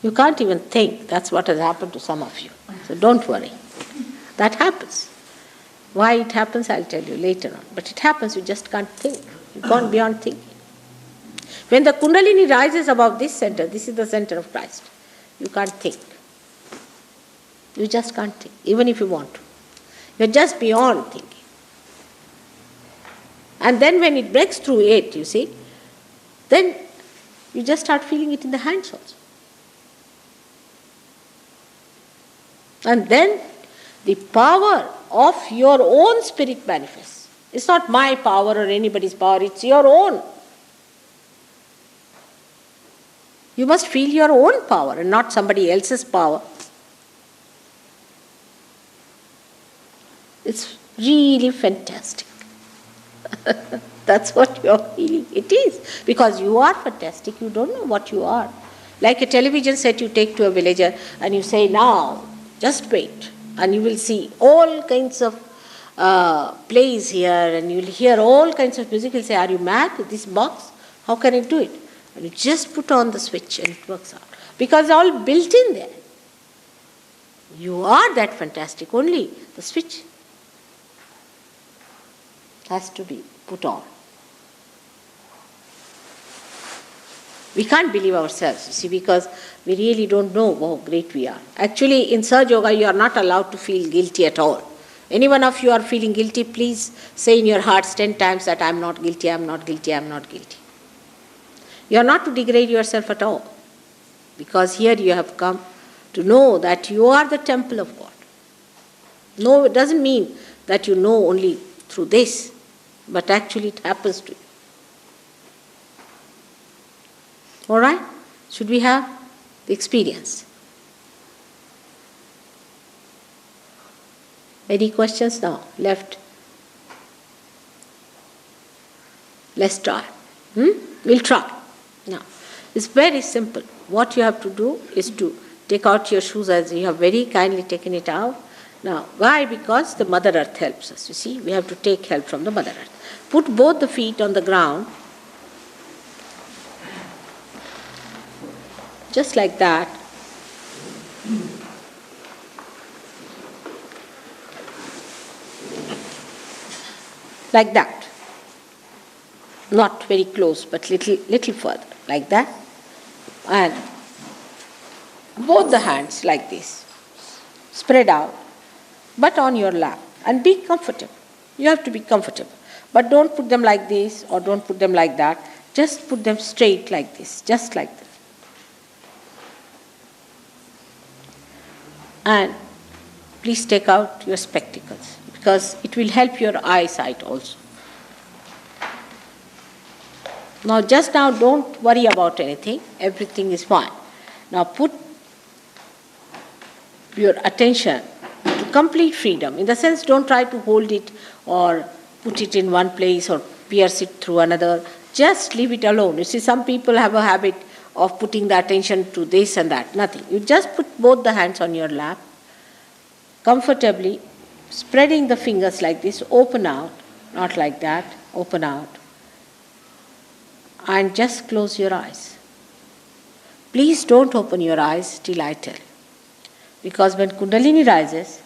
You can't even think. That's what has happened to some of you. So don't worry. That happens. Why it happens, I'll tell you later on. But it happens, you just can't think. You've gone beyond thinking. When the Kundalini rises above this center, this is the center of Christ, you can't think. You just can't think, even if you want to. You're just beyond thinking. And then when it breaks through it, you see, then you just start feeling it in the hands also. And then the power of your own spirit manifests. It's not my power or anybody's power, it's your own. You must feel your own power and not somebody else's power. It's really fantastic. That's what you're feeling. It is. Because you are fantastic, you don't know what you are. Like a television set you take to a villager and you say, now, just wait. And you will see all kinds of plays here and you'll hear all kinds of music. You'll say, are you mad with this box? How can it do it? And you just put on the switch and it works out. Because it's all built in there. You are that fantastic, only the switch has to be put on. We can't believe ourselves, you see, because we really don't know how great we are. Actually, in Sahaja Yoga, you are not allowed to feel guilty at all. Any one of you are feeling guilty, please say in your hearts 10 times that I am not guilty, I am not guilty, I am not guilty. You are not to degrade yourself at all, because here you have come to know that you are the temple of God. No, it doesn't mean that you know only through this, but actually it happens to you. All right? Should we have the experience? Any questions now? Left? Let's try. We'll try. Now, it's very simple. What you have to do is to take out your shoes as you have very kindly taken it out. Now, why? Because the Mother Earth helps us. You see, we have to take help from the Mother Earth. Put both the feet on the ground, just like that. Like that. Not very close, but little further, like that. And both the hands like this, spread out, but on your lap, and be comfortable. You have to be comfortable. But don't put them like this or don't put them like that. Just put them straight like this, just like this. And please take out your spectacles because it will help your eyesight also. Now, just now, don't worry about anything. Everything is fine. Now, put your attention to complete freedom. In the sense, don't try to hold it or put it in one place or pierce it through another. Just leave it alone. You see, some people have a habit of putting the attention to this and that. Nothing. You just put both the hands on your lap, comfortably, spreading the fingers like this, open out, not like that, open out. And just close your eyes. Please don't open your eyes till I tell. Because when Kundalini rises,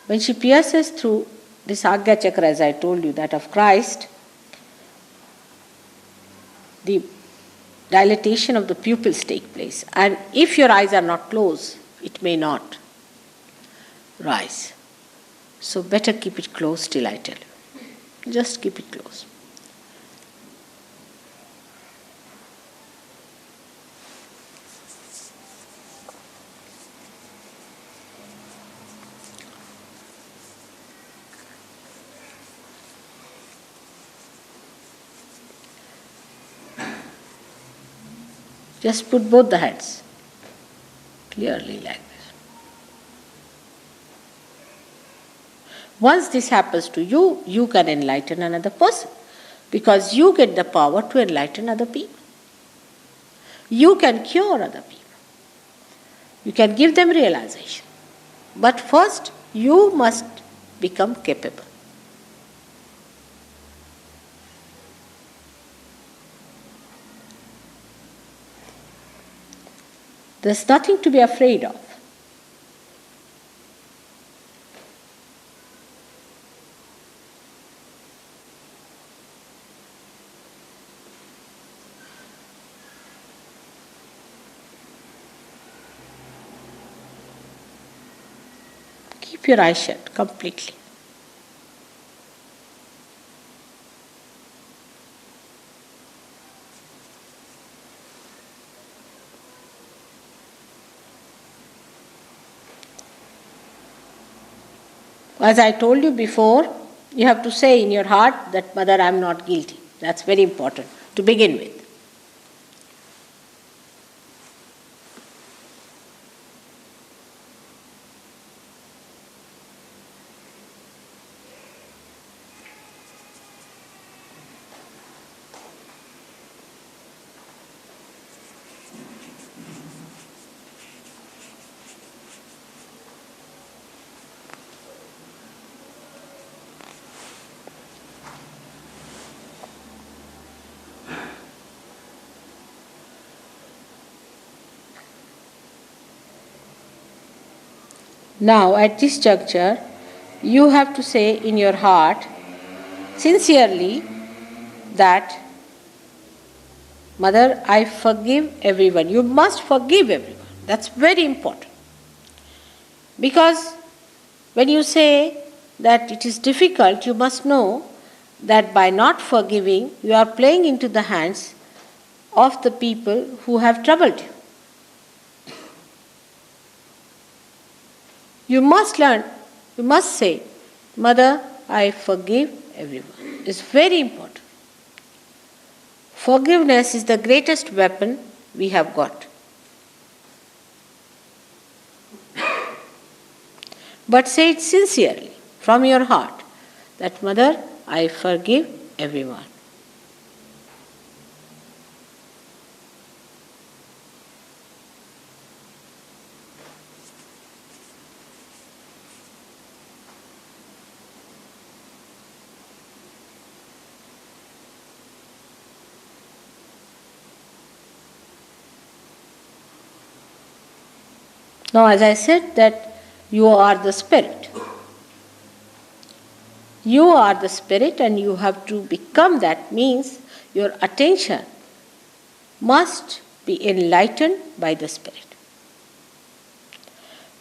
when she pierces through this Agya Chakra, as I told you, that of Christ, the dilatation of the pupils take place. And if your eyes are not closed, it may not rise. So better keep it closed till I tell you. Just keep it closed. Just put both the hands clearly like this. Once this happens to you, you can enlighten another person because you get the power to enlighten other people. You can cure other people. You can give them realization. But first, you must become capable. There's nothing to be afraid of. Keep your eyes shut completely. As I told you before, you have to say in your heart that, Mother, I am not guilty. That's very important to begin with. Now, at this juncture, you have to say in your heart, sincerely, that, Mother, I forgive everyone. You must forgive everyone. That's very important. Because when you say that it is difficult, you must know that by not forgiving, you are playing into the hands of the people who have troubled you. You must learn, you must say, Mother, I forgive everyone. It's very important. Forgiveness is the greatest weapon we have got. But say it sincerely, from your heart, that, Mother, I forgive everyone. Now, as I said that you are the spirit. You are the spirit and you have to become that, means your attention must be enlightened by the spirit.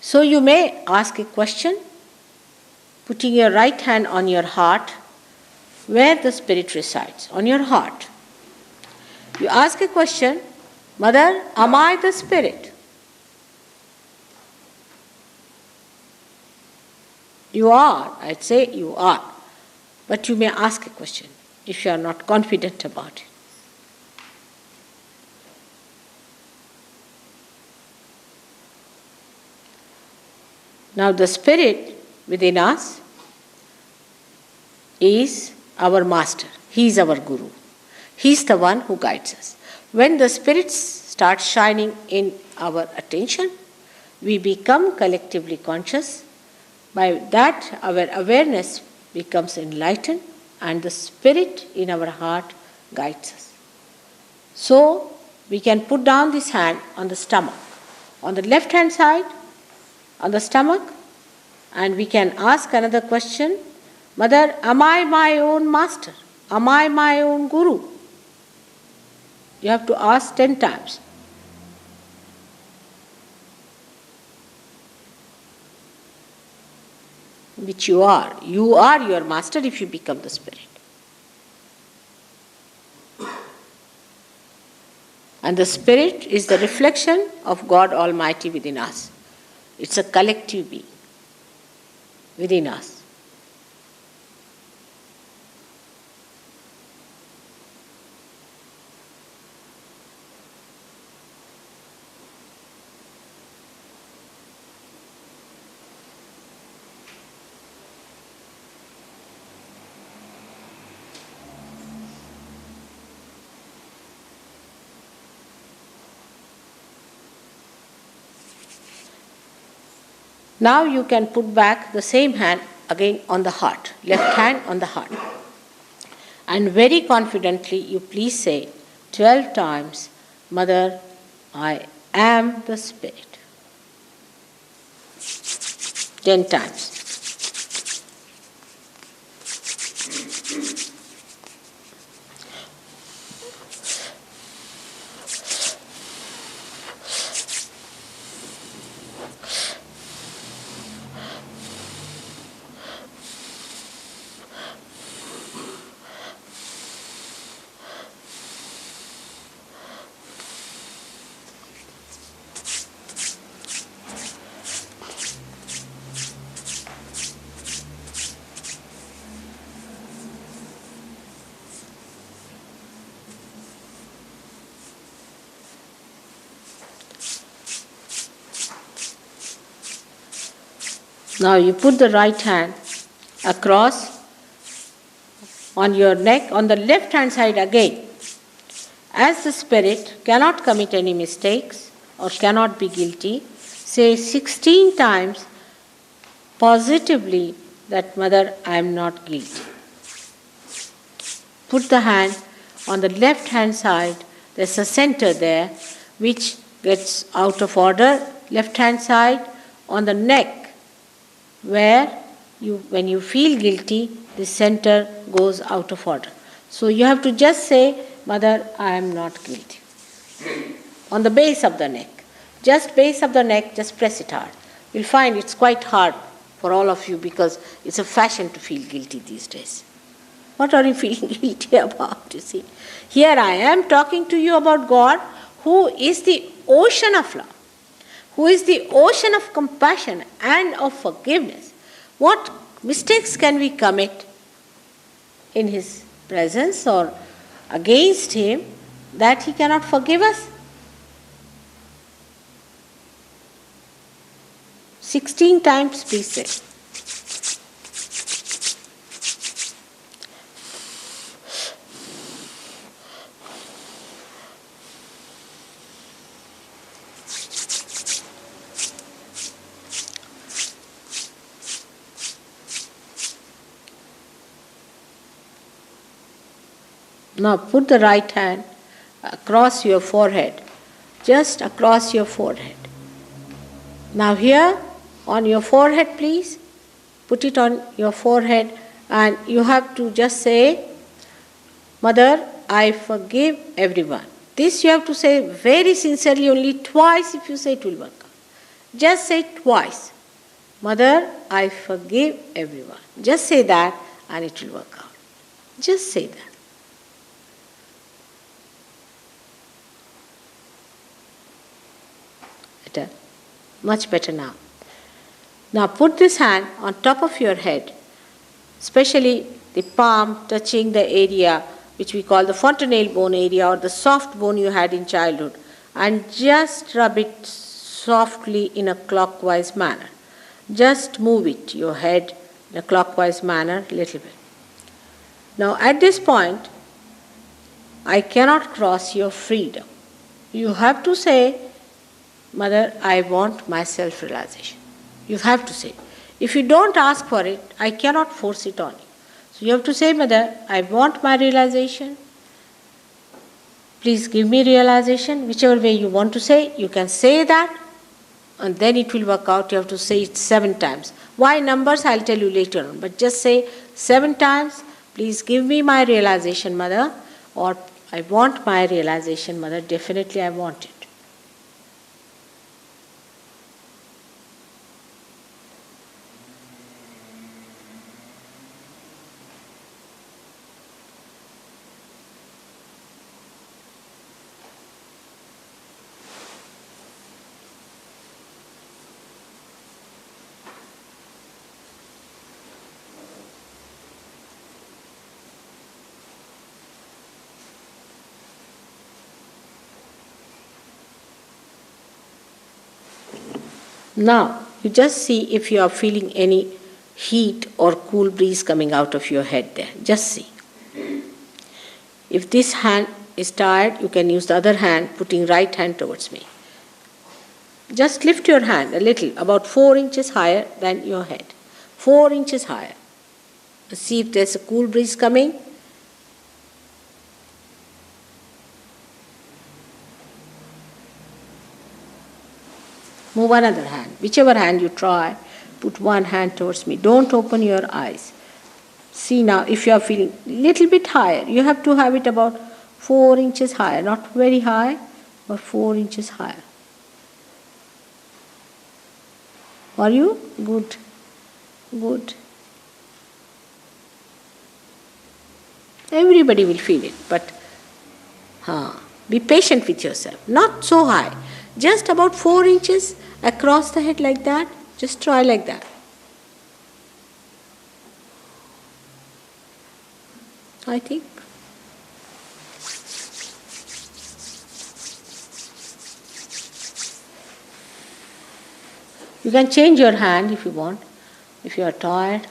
So you may ask a question, putting your right hand on your heart, where the spirit resides, on your heart. You ask a question, Mother, am I the spirit? You are, I'd say you are. But you may ask a question if you are not confident about it. Now the spirit within us is our master. He is our guru. He is the one who guides us. When the spirits start shining in our attention, we become collectively conscious. By that, our awareness becomes enlightened and the spirit in our heart guides us. So, we can put down this hand on the stomach, on the left hand side, on the stomach, and we can ask another question, Mother, am I my own master? Am I my own guru? You have to ask 10 times. Which you are. You are your master if you become the spirit. And the spirit is the reflection of God Almighty within us. It's a collective being within us. Now you can put back the same hand again on the heart, left hand on the heart. And very confidently you please say 12 times, Mother, I am the spirit. 10 times. Now you put the right hand across on your neck, on the left hand side again. As the spirit cannot commit any mistakes or cannot be guilty, say 16 times positively that, Mother, I am not guilty. Put the hand on the left hand side, there's a center there which gets out of order, left hand side, on the neck, where when you feel guilty, the center goes out of order. So you have to just say, Mother, I am not guilty. On the base of the neck. Just base of the neck, just press it hard. You'll find it's quite hard for all of you because it's a fashion to feel guilty these days. What are you feeling guilty about, you see? Here I am talking to you about God, who is the ocean of love, who is the ocean of compassion and of forgiveness. What mistakes can we commit in His presence or against Him that He cannot forgive us? 16 times, please say. Now put the right hand across your forehead, just across your forehead. Now here on your forehead, please, put it on your forehead, and you have to just say, Mother, I forgive everyone. This you have to say very sincerely, only twice. If you say, it will work out. Just say twice. Mother, I forgive everyone. Just say that and it will work out. Just say that. Better. Much better now. Now put this hand on top of your head, especially the palm touching the area which we call the fontanelle bone area or the soft bone you had in childhood, and just rub it softly in a clockwise manner. Just move it, your head, in a clockwise manner, little bit. Now at this point, I cannot cross your freedom. You have to say, Mother, I want my self-realization. You have to say. If you don't ask for it, I cannot force it on you. So you have to say, Mother, I want my realization. Please give me realization. Whichever way you want to say, you can say that, and then it will work out. You have to say it 7 times. Why numbers, I'll tell you later on. But just say 7 times, please give me my realization, Mother, or I want my realization, Mother. Definitely I want it. Now, you just see if you are feeling any heat or cool breeze coming out of your head there. Just see. If this hand is tired, you can use the other hand, putting right hand towards me. Just lift your hand a little, about 4 inches higher than your head. 4 inches higher. See if there's a cool breeze coming. Move another hand. Whichever hand you try, put one hand towards me. Don't open your eyes. See now, if you are feeling little bit higher, you have to have it about 4 inches higher. Not very high, but 4 inches higher. Are you? Good. Good. Everybody will feel it, but be patient with yourself. Not so high. Just about 4 inches across the head like that. Just try like that. I think. You can change your hand if you want, if you are tired.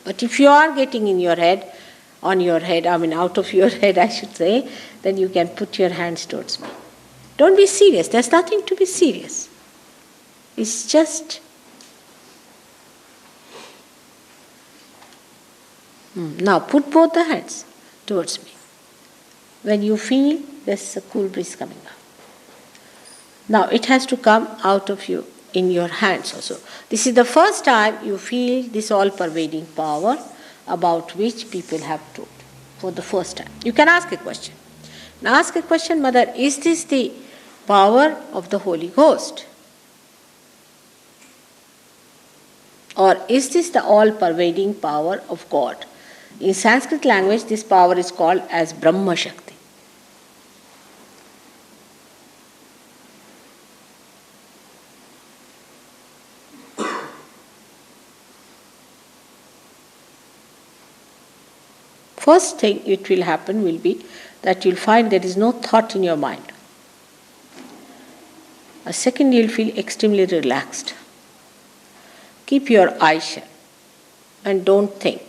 But if you are getting in your head, on your head, out of your head I should say, then you can put your hands towards me. Don't be serious. There's nothing to be serious. It's just... Now put both the hands towards me. When you feel there's a cool breeze coming up. Now it has to come out of you in your hands also. This is the first time you feel this all-pervading power about which people have told for the first time. You can ask a question. Now ask a question, Mother, is this the power of the Holy Ghost? Or is this the all-pervading power of God? In Sanskrit language, this power is called as Brahma Shakti. First thing it will happen will be that you'll find there is no thought in your mind. A second, you'll feel extremely relaxed. Keep your eyes shut and don't think.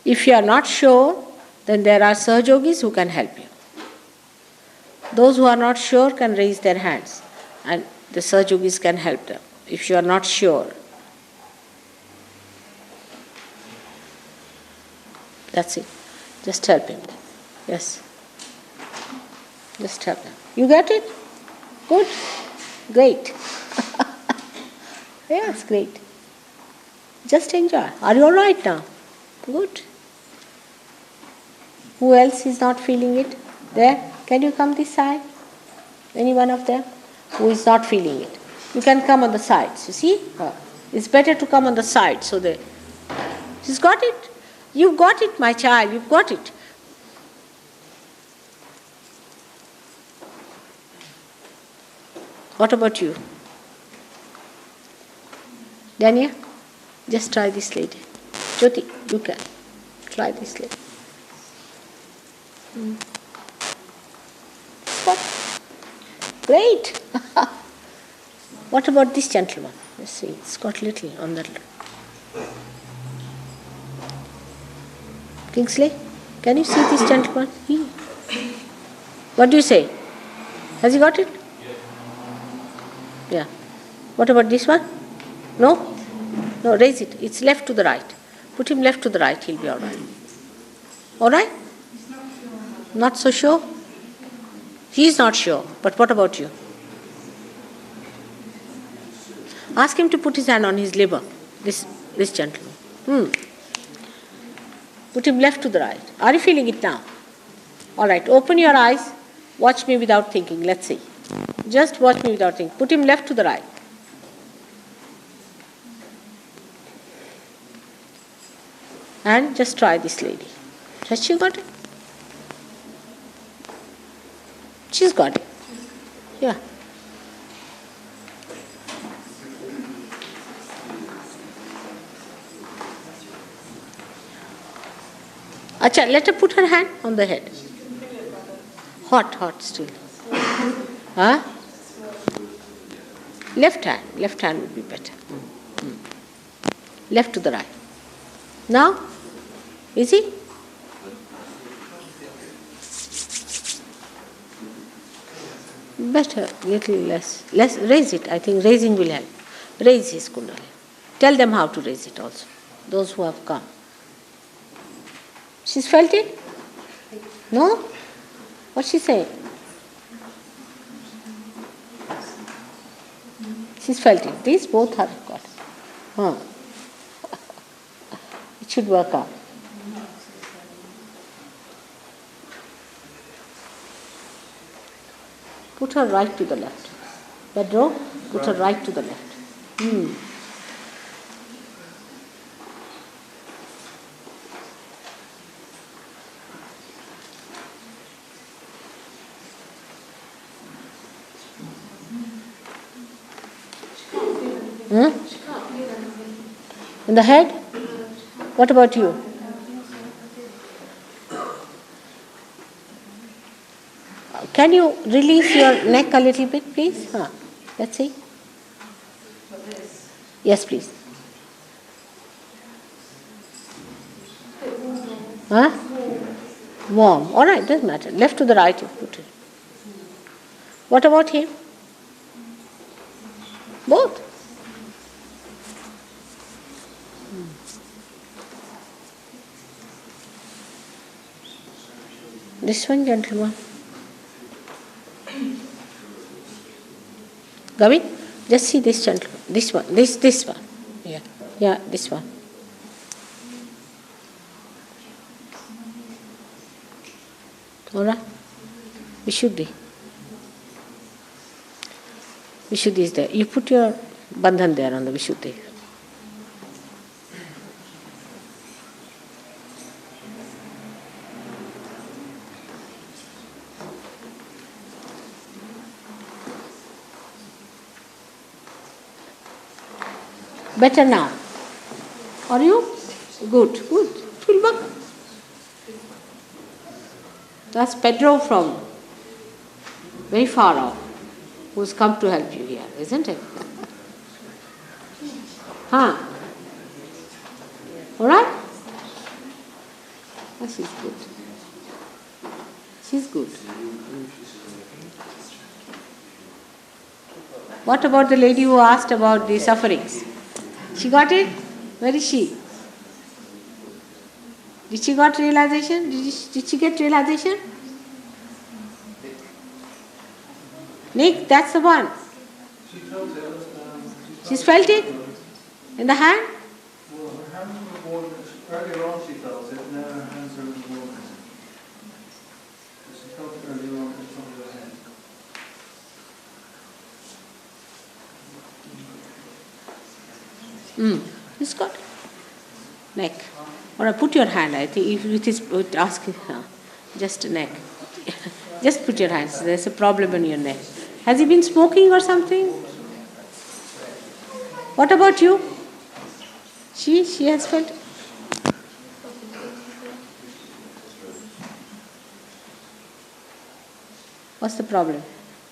If you are not sure, then there are Sahajogis who can help you. Those who are not sure can raise their hands and the Sahajogis can help them if you are not sure. That's it. Just help him. Yes. Just help him. You get it? Good? Great. Yes, great. Just enjoy. Are you all right now? Good. Who else is not feeling it? There? Can you come this side? Any one of them who is not feeling it? You can come on the sides. You see? It's better to come on the side. So she's got it. You've got it, my child. You've got it. What about you? Dania, just try this lady. Jyoti, you can. Try this lady. What? Great. What about this gentleman? Let's see, it's got little on that. Kingsley, can you see this gentleman? What do you say? Has he got it? Yeah. What about this one? No? No, raise it. It's left to the right. Put him left to the right, he'll be all right. All right? Not so sure? He's not sure. But what about you? Ask him to put his hand on his liver, this gentleman. Put him left to the right. Are you feeling it now? All right, open your eyes. Watch me without thinking. Let's see. Just watch me without thinking. Put him left to the right. And just try this lady. Has she got it? She's got it. Yeah. Acha, let her put her hand on the head. Hot still. Huh? Left hand would be better. Left to the right. Now, easy? Better, little less. Raise it. I think raising will help. Raise his kundalini. Tell them how to raise it also. Those who have come. She's felt it? No? What's she saying? She's felt it. These both have got it. It should work out. Put her right to the left. Pedro, put her right to the left. In the head? What about you? Can you release your neck a little bit, please? Let's see. Yes, please. Warm. All right, doesn't matter. Left to the right, you put it. What about him? Both. This one, gentleman. Gavin, just see this gentleman. This one. This one. Yeah, this one. All right. Vishuddhi. Vishuddhi is there. You put your bandhan there on the Vishuddhi. Better now. Are you? Good. It will work. That's Pedro from very far off, who's come to help you here, isn't it? All right? Oh, she's good. She's good. What about the lady who asked about the sufferings? She got it? Where is she? Did she got realization? Did she get realization? Nick, that's the one. She felt it. She's felt it? In the hand? Well, her hands were warm. Earlier on she felt it, now her hands are warm. She felt it earlier on in front of her head. It's got neck. Or put your hand, I think, if it is, ask her. Just neck. Just put your hands. There's a problem in your neck. Has he been smoking or something? What about you? She has felt. What's the problem?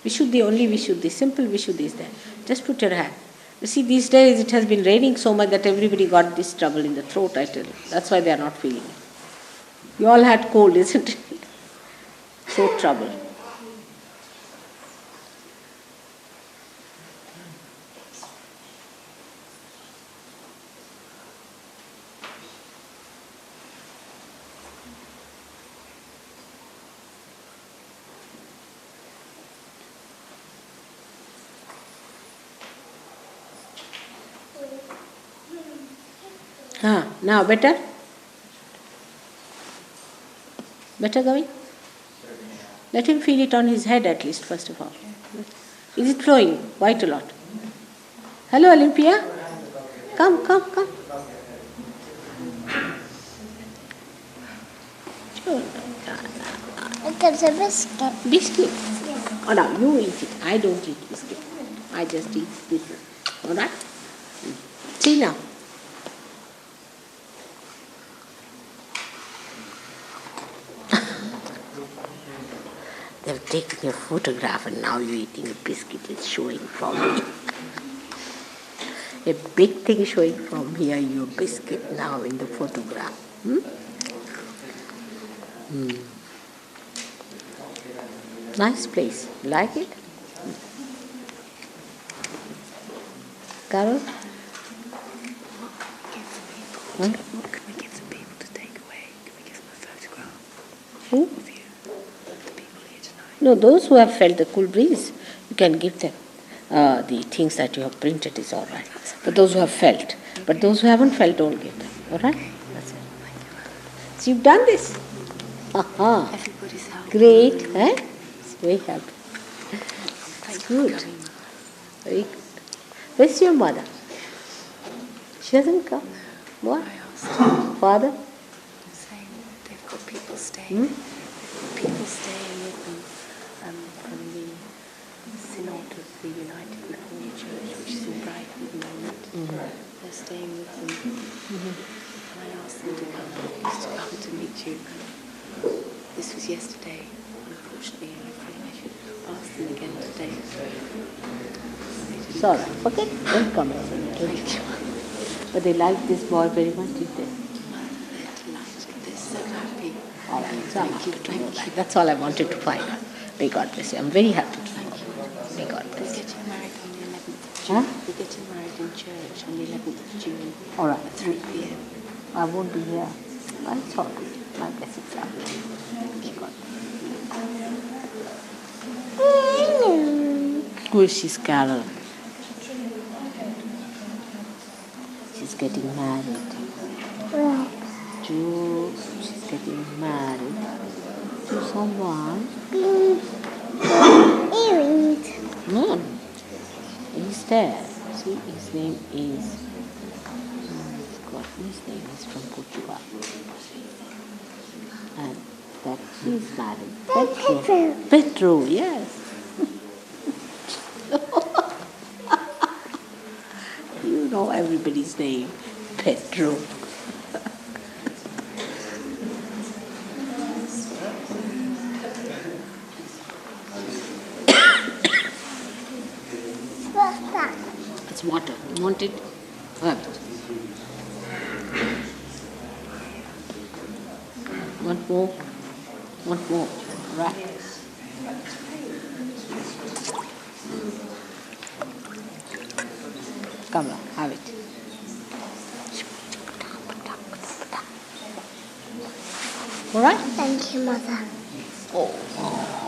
Vishuddhi, only Vishuddhi, simple Vishuddhi is there. Just put your hand. You see, these days it has been raining so much that everybody got this trouble in the throat, I tell you. That's why they are not feeling it. You all had cold, isn't it? Throat trouble. Now better? Better going? Let him feel it on his head at least, first of all. Is it flowing? Quite a lot. Hello, Olympia. Come. It's a biscuit. Biscuit? Oh, now you eat it. I don't eat biscuit. I just eat this. Alright? See now. They've taken a photograph and now you're eating a biscuit. It's showing from me. A big thing showing from here, your biscuit now in the photograph. Nice place. You like it? Carol? Can we give some people to take away? Can we give them a photograph Who? of you? The people here tonight. No, those who have felt the cool breeze, you can give them. The things that you have printed is all right. But those who have felt. But those who haven't felt, don't give them. All right? That's it. So you've done this. Aha. Everybody's helped. Great. Eh? It's very happy. Thank Good. you for coming. Very good. Where's your mother? She doesn't come. What? I asked Father? saying they've got people staying. People staying with them from the Synod of the United Reformed Church, which is in Brighton at the moment. They're staying with them. And I asked them to come to meet you. This was yesterday, unfortunately, and I thought I should ask them again today. It's all right. Forget it. Don't come. Thank you. But they like this boy very much, did they? They're delighted. They're so happy. All right. So Thank you. Thank you. that's all I wanted to find out. May God bless you. I'm very happy to find out. May God We're bless you. getting married on the 11th of Huh? June. We're getting married in church on the 11th of June All right. at 3 p.m. I won't be here. It's all good. My blessings are with you. May God bless you. Who is she, Carol? She's getting married. She's getting married to someone. No, he's there. See, his name is. His name is from Portugal. And that she's married. Petro, yes. You know everybody's name. Petro. It's water. You want it? Have it. Want more? Want more? Right. Come on, have it. All right? Thank you, Mother. Oh.